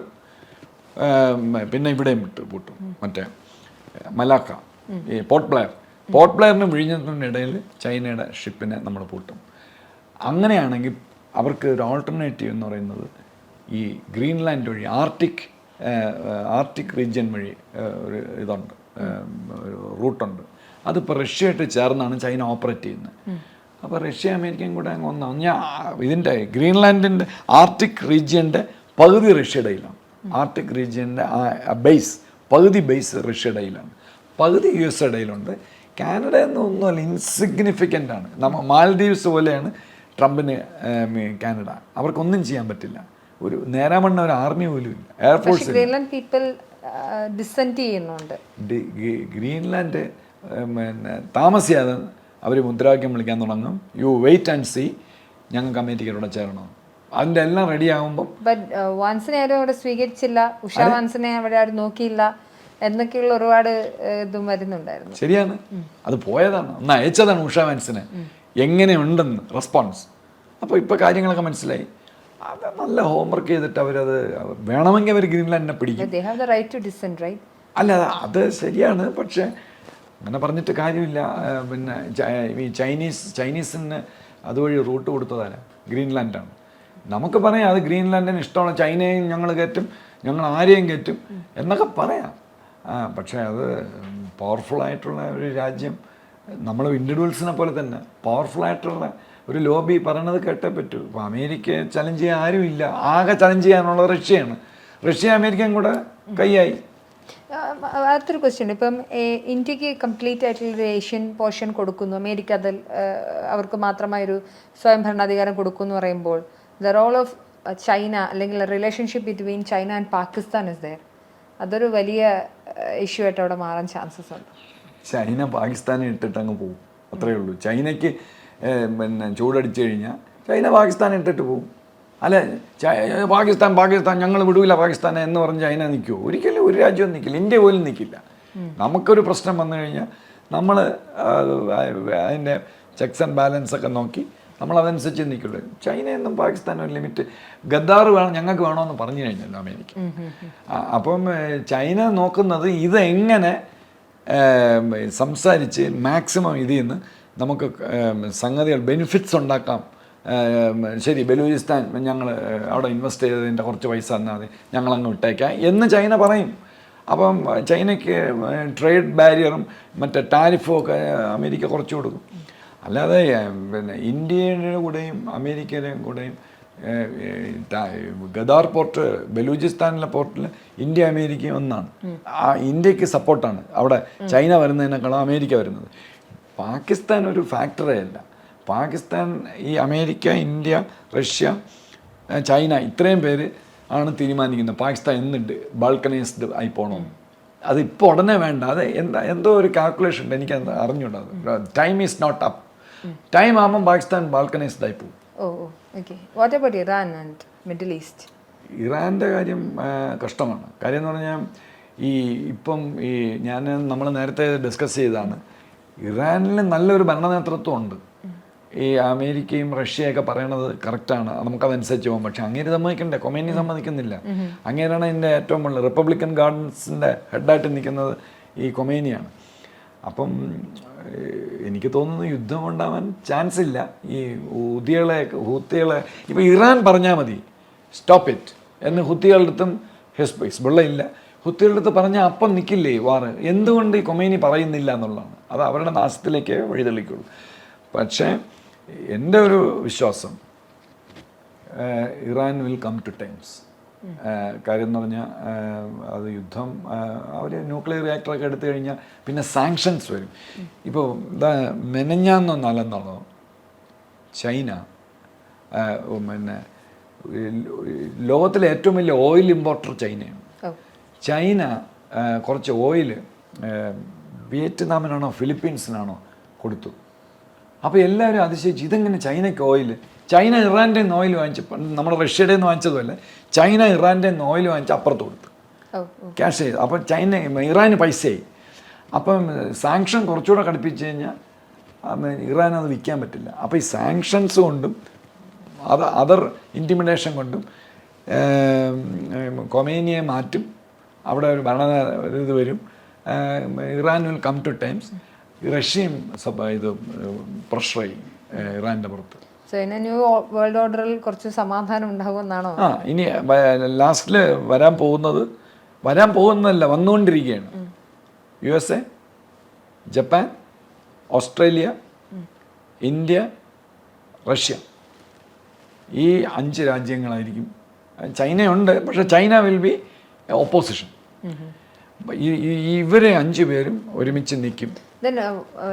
പിന്നെ ഇവിടെയും പൂട്ടും. മറ്റേ മലാക്ക, ഈ പോർട്ട് ബ്ലെയറിനും വിഴിഞ്ഞത്തിനും ഇടയിൽ ചൈനയുടെ ഷിപ്പിനെ നമ്മൾ പൂട്ടും. അങ്ങനെയാണെങ്കിൽ അവർക്ക് ഒരു ഓൾട്ടർനേറ്റീവ് എന്ന് പറയുന്നത് ഈ ഗ്രീൻലാൻഡ് വഴി ആർട്ടിക് റീജിയൻ വഴി ഒരു ഇതുണ്ട്, ഒരു റൂട്ടുണ്ട്. അതിപ്പോൾ റഷ്യയായിട്ട് ചേർന്നാണ് ചൈന ഓപ്പറേറ്റ് ചെയ്യുന്നത്. അപ്പോൾ റഷ്യ അമേരിക്കയും കൂടെ അങ്ങ് ഇതിൻ്റെ ഗ്രീൻലാൻഡിൻ്റെ ആർട്ടിക് റീജിയൻ്റെ പകുതി റഷ്യയുടെ കയ്യിലാണ്. ആർട്ടിക് റീജിയൻ്റെ പകുതി ബേസ് റഷ്യയുടെ കയ്യിലാണ്, പകുതി US ഇടയിലുണ്ട്. കാനഡ എന്നൊന്നുമല്ല, ഇൻസിഗ്നിഫിക്കൻ്റ് ആണ്. മാൽദീവ്സ് പോലെയാണ് ട്രംപിന് കാനഡ. അവർക്കൊന്നും ചെയ്യാൻ പറ്റില്ല. ഒരു നേരാമണ്ണ ഒരു ആർമി പോലും ഇല്ല, എയർഫോഴ്സ്. ഗ്രീൻലാൻഡ് പിന്നെ താമസിയാതെ അവർ മുദ്രാവാക്യം വിളിക്കാൻ തുടങ്ങും, യു വെയിറ്റ് ആൻഡ് സീ, ഞങ്ങൾക്ക് അമേരിക്കയോടെ ചേരണം. അതിൻ്റെ എല്ലാം റെഡി ആകുമ്പോൾ വാൻസിനെ ആരും അവിടെ സ്വീകരിച്ചില്ല, ഉഷ വാൻസിനെ അവിടെ ആരും നോക്കിയില്ല എന്നൊക്കെയുള്ള ഒരുപാട് ഇതും വരുന്നുണ്ടായിരുന്നു. ശരിയാണ്, അത് പോയതാണ്. ഒന്ന് അയച്ചതാണ് ഉഷ വാൻസിനെ, എങ്ങനെയുണ്ടെന്ന് റെസ്പോൺസ്. അപ്പോൾ ഇപ്പോൾ കാര്യങ്ങളൊക്കെ മനസ്സിലായി. അത് നല്ല ഹോംവർക്ക് ചെയ്തിട്ട് അവരത് വേണമെങ്കിൽ അവർ ഗ്രീൻലാൻഡിനെ പിടിക്കും. അല്ല, അത് ശരിയാണ്. പക്ഷേ അങ്ങനെ പറഞ്ഞിട്ട് കാര്യമില്ല. പിന്നെ ഈ ചൈനീസിന് അതുവഴി റൂട്ട് കൊടുത്തതല്ല, ഗ്രീൻലാൻഡാണ്. നമുക്ക് പറയാം അത് ഗ്രീൻലാൻഡിന് ഇഷ്ടമാണ്, ചൈനയും ഞങ്ങൾ കയറ്റും, ഞങ്ങൾ ആരെയും കയറ്റും എന്നൊക്കെ പറയാം. പക്ഷേ അത് പവർഫുള്ളായിട്ടുള്ള ഒരു രാജ്യം, നമ്മൾ ഇൻഡിവിജ്വൽസിനെ പോലെ തന്നെ പവർഫുള്ളായിട്ടുള്ള ഒരു ലോബി പറയണത് കേട്ടേ പറ്റൂ. ഇപ്പോൾ അമേരിക്കയെ ചലഞ്ച് ചെയ്യാൻ ആരുമില്ല, ആകെ ചലഞ്ച് ചെയ്യാനുള്ളത് റഷ്യയാണ്. റഷ്യ അമേരിക്കയും കൂടെ കൈയായി. അടുത്തൊരു ക്വസ്റ്റ്യൻ, ഇപ്പം ഇന്ത്യക്ക് കംപ്ലീറ്റ് ആയിട്ടുള്ളൊരു ഏഷ്യൻ പോർഷൻ കൊടുക്കുന്നു, അമേരിക്ക അതിൽ അവർക്ക് മാത്രമായൊരു സ്വയം ഭരണാധികാരം കൊടുക്കുന്നു എന്ന് പറയുമ്പോൾ ദ റോൾ ഓഫ് ചൈന അല്ലെങ്കിൽ relationship between China and Pakistan is there. അതൊരു വലിയ ഇഷ്യൂ ആയിട്ട് അവിടെ മാറാൻ ചാൻസസ് ഉണ്ട്. ചൈന പാകിസ്ഥാനെ ഇട്ടിട്ട് അങ്ങ് പോകും, അത്രയേ ഉള്ളൂ. ചൈനയ്ക്ക് പിന്നെ ചൂടടിച്ചു കഴിഞ്ഞാൽ ചൈന പാകിസ്ഥാനെ ഇട്ടിട്ട് പോകും. അല്ല, പാകിസ്ഥാൻ ഞങ്ങൾ വിടൂല പാകിസ്ഥാനെ എന്ന് പറഞ്ഞ് ചൈന നിൽക്കുമോ? ഒരിക്കലും ഒരു രാജ്യവും നിൽക്കില്ല, ഇന്ത്യ പോലും നിൽക്കില്ല. നമുക്കൊരു പ്രശ്നം വന്നു കഴിഞ്ഞാൽ നമ്മൾ അതിൻ്റെ ചെക്സ് ആൻഡ് ബാലൻസ് ഒക്കെ നോക്കി നമ്മൾ അതനുസരിച്ച് നിൽക്കുള്ളൂ. ചൈനയൊന്നും പാകിസ്ഥാനും ലിമിറ്റ് ഗദ്ദാർ ഞങ്ങൾക്ക് വേണമെന്ന് പറഞ്ഞു കഴിഞ്ഞല്ലോ അമേരിക്ക. അപ്പം ചൈന നോക്കുന്നത് ഇതെങ്ങനെ സംസാരിച്ച് മാക്സിമം ഇതിൽ നിന്ന് നമുക്ക് സംഗതികൾ ബെനിഫിറ്റ്സ് ഉണ്ടാക്കാം ശരി ബലൂചിസ്ഥാൻ ഞങ്ങൾ അവിടെ ഇൻവെസ്റ്റ് ചെയ്തതിൻ്റെ കുറച്ച് പൈസ തന്നാൽ മതി ഞങ്ങളങ്ങ് വിട്ടേക്കാം എന്ന് ചൈന പറയും. അപ്പം ചൈനയ്ക്ക് ട്രേഡ് ബാരിയറും മറ്റേ ടാരിഫും ഒക്കെ അമേരിക്ക കുറച്ച് കൊടുക്കും. അല്ലാതെ പിന്നെ ഇന്ത്യയുടെ കൂടെയും അമേരിക്കയുടെയും കൂടെയും ഗദാർ പോർട്ട് ബലൂചിസ്ഥാനിലെ പോർട്ടിൽ ഇന്ത്യ അമേരിക്കയും ഒന്നാണ്. ആ ഇന്ത്യക്ക് സപ്പോർട്ടാണ് അവിടെ ചൈന വരുന്നതിനേക്കാളും അമേരിക്ക വരുന്നത്. പാകിസ്ഥാൻ ഒരു ഫാക്ടറേ അല്ല. പാകിസ്ഥാൻ ഈ അമേരിക്ക, ഇന്ത്യ, റഷ്യ, ചൈന ഇത്രയും പേര് ആണ് തീരുമാനിക്കുന്നത് പാകിസ്ഥാൻ എന്നിട്ട് ബാൾക്കനൈസ്ഡ് ആയി പോകണമെന്ന്. അതിപ്പോൾ ഉടനെ വേണ്ട. അത് എന്തോ ഒരു കാൽക്കുലേഷൻ ഉണ്ട്, എനിക്ക് അറിഞ്ഞൂടാ. Time is not up. Time ആകുമ്പം പാകിസ്ഥാൻ ബാൾക്കനൈസ്ഡ് ആയി പോകും. What about Iran and Middle East? ഇറാൻ്റെ കാര്യം കഷ്ടമാണ്. കാര്യം എന്ന് പറഞ്ഞാൽ ഇപ്പം നമ്മൾ നേരത്തെ ഡിസ്കസ് ചെയ്തതാണ്, ഇറാനിൽ നല്ലൊരു ഭരണനേതൃത്വം ഉണ്ട്. ഈ അമേരിക്കയും റഷ്യയൊക്കെ പറയണത് കറക്റ്റാണ്, നമുക്കതനുസരിച്ച് പോകും. പക്ഷെ അങ്ങേര് സമ്മതിക്കണ്ടേ? കൊമേനി സമ്മതിക്കുന്നില്ല. അങ്ങേരാണ് ഇതിൻ്റെ ഏറ്റവും മുകളിൽ റിപ്പബ്ലിക്കൻ ഗാർഡൻസിൻ്റെ ഹെഡായിട്ട് നിൽക്കുന്നത് ഈ കൊമേനിയാണ്. അപ്പം എനിക്ക് തോന്നുന്നു യുദ്ധം ഉണ്ടാവാൻ ചാൻസ് ഇല്ല. ഈ ഹൂത്തികളെ ഇപ്പോൾ ഇറാൻ പറഞ്ഞാൽ മതി സ്റ്റോപ്പ് ഇറ്റ് എന്ന് ഹൂത്തികളുടെ അടുത്തും ഹിസ്ബുള്ള ഇല്ല, ഹൂത്തികളുടെ അടുത്ത് പറഞ്ഞാൽ അപ്പം നിൽക്കില്ലേ വാറ്. എന്തുകൊണ്ട് ഈ കൊമേനി പറയുന്നില്ല എന്നുള്ളതാണ്. അത് അവരുടെ നാശത്തിലേക്ക് വഴിതെളിക്കുള്ളൂ. പക്ഷേ എൻ്റെ ഒരു വിശ്വാസം Iran will come to times. കാര്യം എന്ന് പറഞ്ഞാൽ അത് യുദ്ധം അവർ ന്യൂക്ലിയർ റിയാക്ടറൊക്കെ എടുത്തു കഴിഞ്ഞാൽ പിന്നെ സാങ്ഷൻസ് വരും. ഇപ്പോൾ മെനഞ്ഞാന്നോ നാലെന്നാണോ ചൈന പിന്നെ ലോകത്തിലെ ഏറ്റവും വലിയ ഓയിൽ ഇമ്പോർട്ടർ ചൈനയാണ്. ചൈന കുറച്ച് ഓയിൽ വിയറ്റ്നാമിനാണോ ഫിലിപ്പീൻസിനാണോ കൊടുത്തു. അപ്പോൾ എല്ലാവരും അതിശയിച്ചു, ഇതെങ്ങനെ ചൈനയ്ക്ക് ഓയിൽ? ചൈന ഇറാൻ്റെ നിന്ന് ഓയിൽ വാങ്ങിച്ച്, നമ്മൾ റഷ്യയുടെ നിന്ന് വാങ്ങിച്ചതുമല്ല, ചൈന ഇറാൻ്റെ നിന്ന് ഓയിൽ വാങ്ങിച്ച് അപ്പുറത്ത് കൊടുത്തു, ക്യാഷ് ചെയ്തു. അപ്പം ഇറാന് പൈസയായി. അപ്പം സാങ്ഷൻ കുറച്ചുകൂടെ കടുപ്പിച്ച് കഴിഞ്ഞാൽ ഇറാൻ അത് വിൽക്കാൻ പറ്റില്ല. അപ്പോൾ ഈ സാങ്ഷൻസ് കൊണ്ടും അതർ ഇൻറ്റിമിഡേഷൻ കൊണ്ടും കൊമേനിയെ മാറ്റും, അവിടെ ഒരു ഇത് വരും. Iran will come to times. റഷ്യയും ഇത് പ്രഷർ ചെയ്യും ഇറാൻ്റെ പുറത്ത്. ന്യൂ വേൾഡ് ഓർഡറിൽ കുറച്ച് സമാധാനം ഉണ്ടാകുമെന്നാണോ? ഇനി ലാസ്റ്റിൽ വരാൻ പോകുന്നതല്ല, വന്നുകൊണ്ടിരിക്കുകയാണ്. USA, Japan, Australia, India, Russia, ഈ 5 രാജ്യങ്ങളായിരിക്കും. ചൈനയുണ്ട്, പക്ഷെ ചൈന വിൽ ബി ഓപ്പോസിഷൻ. ഇവരെ 5 പേരും ഒരുമിച്ച് നിൽക്കും.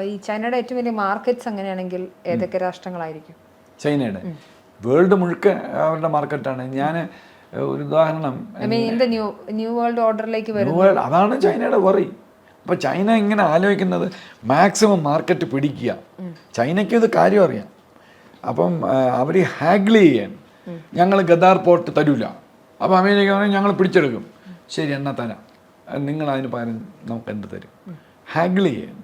ഈ ചൈനയുടെ ഏറ്റവും വലിയ മാർക്കറ്റ്സ് അങ്ങനെയാണെങ്കിൽ ഏതൊക്കെ രാഷ്ട്രങ്ങളായിരിക്കും? ചൈനയുടെ വേൾഡ് മുഴുക്ക അവരുടെ മാർക്കറ്റാണ്. ഞാൻ ഒരു ഉദാഹരണം, ന്യൂ വേൾഡ് ഓർഡറിലേക്ക് അതാണ് ചൈനയുടെ വറി. അപ്പോൾ ചൈന ഇങ്ങനെ ആലോചിക്കുന്നത് മാക്സിമം മാർക്കറ്റ് പിടിക്കുക. ചൈനയ്ക്ക് ഇത് കാര്യം അറിയാം. അപ്പം അവർ ഹാഗിൾ ചെയ്യാൻ, ഞങ്ങൾ ഗദാർ പോർട്ട് തരൂല. അപ്പോൾ അമേരിക്ക പറഞ്ഞാൽ ഞങ്ങൾ പിടിച്ചെടുക്കും. ശരി, എന്നാൽ തരാം, നിങ്ങൾ അതിന് പകരം നമുക്ക് എന്ത് തരും? ഹാഗിൾ ചെയ്യാൻ,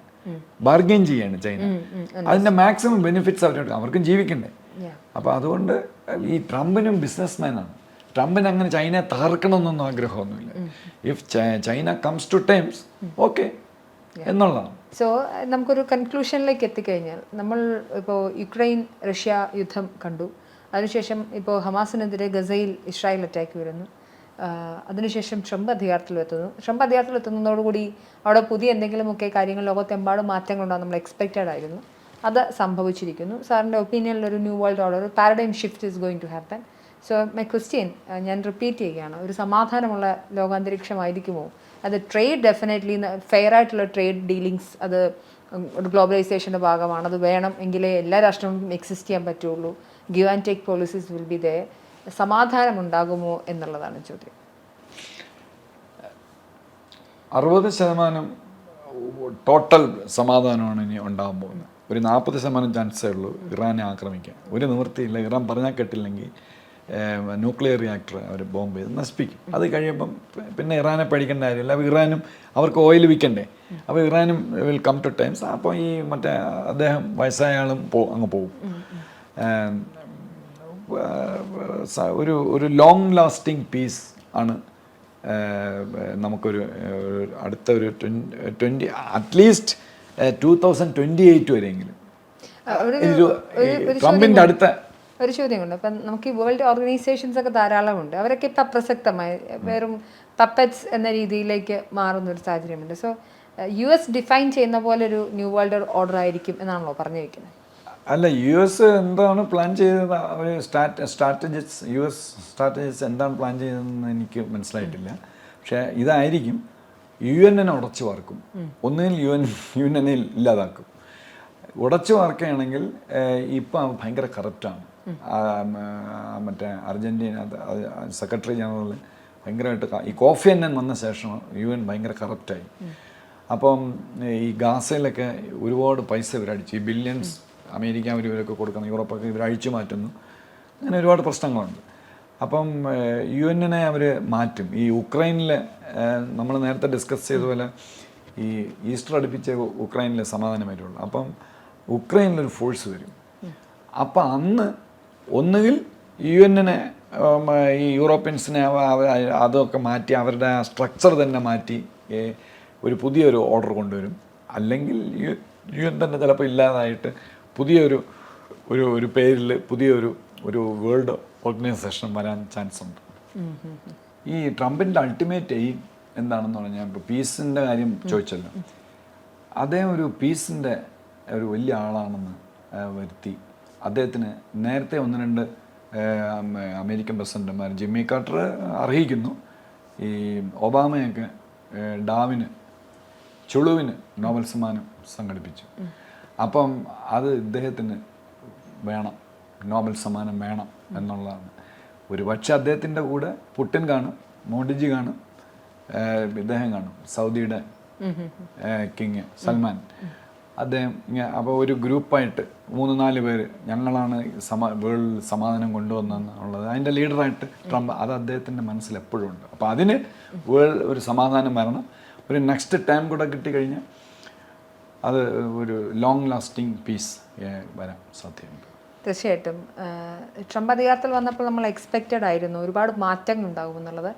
ബാർഗെയിൻ ചെയ്യാണ് ചൈന. അതിൻ്റെ മാക്സിമം ബെനിഫിറ്റ്സ് അവർക്കും ജീവിക്കണ്ടേ. അപ്പോൾ അതുകൊണ്ട് ഈ ട്രംപിനും ബിസിനസ്മാനാണ്. ട്രംപിന് അങ്ങനെ ചൈനയെ തകർക്കണമെന്നൊന്നും ആഗ്രഹമൊന്നുമില്ല. If China comes to terms okay എന്നുള്ളതാണ്. സോ നമുക്കൊരു കൺക്ലൂഷനിലേക്ക് എത്തിക്കഴിഞ്ഞാൽ, നമ്മൾ ഇപ്പോൾ യുക്രൈൻ റഷ്യ യുദ്ധം കണ്ടു. അതിനുശേഷം ഇപ്പോൾ ഹമാസിനെതിരെ ഗസയിൽ ഇസ്രായേൽ അറ്റാക്ക് വരുന്നു. അതിനുശേഷം ട്രംപ് അധികാരത്തിലെത്തുന്നതോടുകൂടി അവിടെ പുതിയ എന്തെങ്കിലുമൊക്കെ കാര്യങ്ങൾ ലോകത്തെമ്പാടും മാറ്റങ്ങളുണ്ടാകും നമ്മൾ എക്സ്പെക്റ്റഡ് ആയിരുന്നു. അത് സംഭവിച്ചിരിക്കുന്നു. സാറിൻ്റെ ഒപ്പീനിയനിൽ ഒരു ന്യൂ വേൾഡ് ഓർഡർ, ഒരു paradigm shift is going to happen. So my question ഞാൻ റിപ്പീറ്റ് ചെയ്യുകയാണ്, ഒരു സമാധാനമുള്ള ലോകാന്തരീക്ഷമായിരിക്കുമോ? അത് ട്രേഡ് ഡെഫിനറ്റ്ലി ഫെയർ ആയിട്ടുള്ള ട്രേഡ് ഡീലിങ്സ്, അത് ഒരു ഗ്ലോബലൈസേഷൻ്റെ ഭാഗമാണ്. അത് വേണം എങ്കിലേ എല്ലാ രാഷ്ട്രങ്ങൾക്കും എക്സിസ്റ്റ് ചെയ്യാൻ പറ്റുള്ളൂ. Give and take policies will be there. സമാധാനം ഉണ്ടാകുമോ എന്നുള്ളതാണ് ചോദ്യം. 60% ടോട്ടൽ സമാധാനമാണ് ഇനി ഉണ്ടാകാൻ പോകുന്നത്. ഒരു 40% ചാൻസേ ഉള്ളൂ ഇറാനെ ആക്രമിക്കാൻ. ഒരു നിവൃത്തിയില്ല. ഇറാൻ പറഞ്ഞാൽ കേട്ടില്ലെങ്കിൽ ന്യൂക്ലിയർ റിയാക്ടർ അവർ ബോംബ് ചെയ്ത് നശിപ്പിക്കും. അത് കഴിയുമ്പം പിന്നെ ഇറാനെ പേടിക്കേണ്ട കാര്യമില്ല. അപ്പോൾ ഇറാനും അവർക്ക് ഓയിൽ വിൽക്കണ്ടേ. അപ്പോൾ ഇറാനും വിൽ കം ടു ടൈംസ്. അപ്പോൾ ഈ മറ്റേ അദ്ദേഹം വയസ്സായ ആളും അങ്ങ് പോകും. ഒരു ലോങ് ലാസ്റ്റിംഗ് പീസ് ആണ് നമുക്കൊരു അടുത്ത ഒരു 20 അറ്റ്ലീസ്റ്റ് 2028 വരെയെങ്കിലും ട്രംപിൻ്റെ അടുത്ത ഒരു ചോദ്യമുണ്ട്. അപ്പം നമുക്ക് ഈ വേൾഡ് ഓർഗനൈസേഷൻസ് ഒക്കെ ധാരാളമുണ്ട്. അവരൊക്കെ ഇപ്പം അപ്രസക്തമായി വെറും പപ്പറ്റ്സ് എന്ന രീതിയിലേക്ക് മാറുന്ന ഒരു സാഹചര്യമുണ്ട്. സോ US ഡിഫൈൻ ചെയ്യുന്ന പോലെ ഒരു ന്യൂ വേൾഡ് ഓർഡർ ആയിരിക്കും എന്നാണല്ലോ പറഞ്ഞു വയ്ക്കുന്നത്? അല്ല, US എന്താണ് പ്ലാൻ ചെയ്തത്, ഒരു US സ്ട്രാറ്റജിസ്റ്റ് എന്താണ് പ്ലാൻ ചെയ്തതെന്ന് എനിക്ക് മനസ്സിലായിട്ടില്ല. പക്ഷേ ഇതായിരിക്കും, UN ഉടച്ചു വാർക്കും. ഒന്നുകിൽ UN ഇല്ലാതാക്കും. ഉടച്ചു വാർക്കുകയാണെങ്കിൽ ഇപ്പം ഭയങ്കര കറപ്റ്റാണ്. മറ്റേ അർജൻറ്റീന സെക്രട്ടറി ജനറൽ ഭയങ്കരമായിട്ട് ഈ കോഫി അന്നൻ വന്ന ശേഷം UN ഭയങ്കര കറപ്റ്റായി. അപ്പം ഈ ഗാസയിലൊക്കെ ഒരുപാട് പൈസ ഇവരടിച്ചു. ഈ ബില്യൺസ് അമേരിക്ക ഇവരൊക്കെ കൊടുക്കണം, യൂറോപ്പൊക്കെ ഇവർ അഴിച്ചു മാറ്റുന്നു. അങ്ങനെ ഒരുപാട് പ്രശ്നങ്ങളുണ്ട്. അപ്പം UN അവർ മാറ്റും. ഈ ഉക്രൈനിൽ നമ്മൾ നേരത്തെ ഡിസ്കസ് ചെയ്തതുപോലെ ഈ ഈസ്റ്റർ അടുപ്പിച്ച് ഉക്രൈനിൽ സമാധാനം വരുള്ളൂ. അപ്പം ഉക്രൈനിലൊരു ഫോഴ്സ് വരും. അപ്പം അന്ന് ഒന്നുകിൽ UN ഈ യൂറോപ്യൻസിനെ അതൊക്കെ മാറ്റി അവരുടെ ആ സ്ട്രക്ചർ തന്നെ മാറ്റി ഒരു പുതിയൊരു ഓർഡർ കൊണ്ടുവരും. അല്ലെങ്കിൽ UN തന്നെ ചിലപ്പോൾ ഇല്ലാതായിട്ട് പുതിയൊരു ഒരു പേരിൽ പുതിയൊരു വേൾഡ് ഓർഗനൈസേഷൻ വരാൻ ചാൻസ് ഉണ്ട്. ഈ ട്രംപിൻ്റെ അൾട്ടിമേറ്റ് എയിം എന്താണെന്ന് പറഞ്ഞാൽ, ഇപ്പോൾ പീസിൻ്റെ കാര്യം ചോദിച്ചല്ലോ, അദ്ദേഹം ഒരു പീസിൻ്റെ ഒരു വലിയ ആളാണെന്ന് വരുത്തി. അദ്ദേഹത്തിന് നേരത്തെ 1-2 അമേരിക്കൻ പ്രസിഡന്റുമാർ, ജിമ്മി കാർട്ടർ അർഹിക്കുന്നു, ഈ ഒബാമയൊക്കെ ചുളുവിന് നോബൽ സമ്മാനം സംഘടിപ്പിച്ചു. അപ്പം അത് ഇദ്ദേഹത്തിന് വേണം, നോബൽ സമ്മാനം വേണം എന്നുള്ളതാണ്. ഒരു പക്ഷേ അദ്ദേഹത്തിൻ്റെ കൂടെ പുടിൻ കാണും, മോഡിജി കാണും, ഇദ്ദേഹം കാണും, സൗദിയുടെ കിങ് സൽമാൻ. അദ്ദേഹം അപ്പോൾ ഒരു ഗ്രൂപ്പായിട്ട് 3-4 പേര് ഞങ്ങളാണ് വേൾഡ് സമാധാനം കൊണ്ടുവന്നെന്നുള്ളത് അതിൻ്റെ ലീഡറായിട്ട് ട്രംപ്, അത് അദ്ദേഹത്തിൻ്റെ മനസ്സിൽ എപ്പോഴും ഉണ്ട്. അപ്പോൾ അതിന് ഒരു സമാധാനം വരണം. ഒരു നെക്സ്റ്റ് ടൈം കൂടെ കിട്ടിക്കഴിഞ്ഞാൽ അത് ഒരു ലോങ് ലാസ്റ്റിംഗ് പീസ് വരാൻ സാധ്യതയുണ്ട്. തീർച്ചയായിട്ടും ട്രംപ് അധികാരത്തിൽ വന്നപ്പോൾ നമ്മൾ എക്സ്പെക്റ്റഡ് ആയിരുന്നു ഒരുപാട് മാറ്റങ്ങൾ ഉണ്ടാകും എന്നുള്ളത്.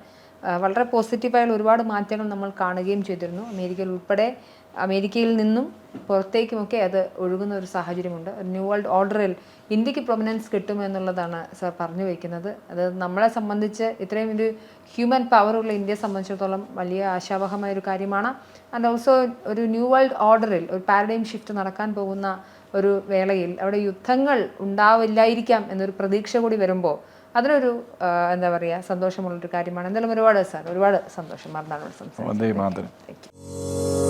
വളരെ പോസിറ്റീവായുള്ള ഒരുപാട് മാറ്റങ്ങൾ നമ്മൾ കാണുകയും ചെയ്തിരുന്നു. അമേരിക്കയിൽ നിന്നും പുറത്തേക്കുമൊക്കെ അത് ഒഴുകുന്ന ഒരു സാഹചര്യമുണ്ട്. ഒരു ന്യൂ വേൾഡ് ഓർഡറിൽ ഇന്ത്യക്ക് പ്രൊമിനൻസ് കിട്ടുമെന്നുള്ളതാണ് സാർ പറഞ്ഞു വയ്ക്കുന്നത്. അത് നമ്മളെ സംബന്ധിച്ച്, ഇത്രയും ഒരു ഹ്യൂമൻ പവറുള്ള ഇന്ത്യയെ സംബന്ധിച്ചിടത്തോളം വലിയ ആശാവഹമായ ഒരു കാര്യമാണ്. ആൻഡ് ഓൾസോ ഒരു ന്യൂ വേൾഡ് ഓർഡറിൽ ഒരു പാരഡൈം ഷിഫ്റ്റ് നടക്കാൻ പോകുന്ന ഒരു വേളയിൽ അവിടെ യുദ്ധങ്ങൾ ഉണ്ടാവില്ലായിരിക്കാം എന്നൊരു പ്രതീക്ഷ കൂടി വരുമ്പോൾ അതിനൊരു എന്താ പറയുക, സന്തോഷമുള്ളൊരു കാര്യമാണ്. എന്തായാലും ഒരുപാട് സന്തോഷം. മറന്നാണ് സംസാരിച്ചത്. Thank you.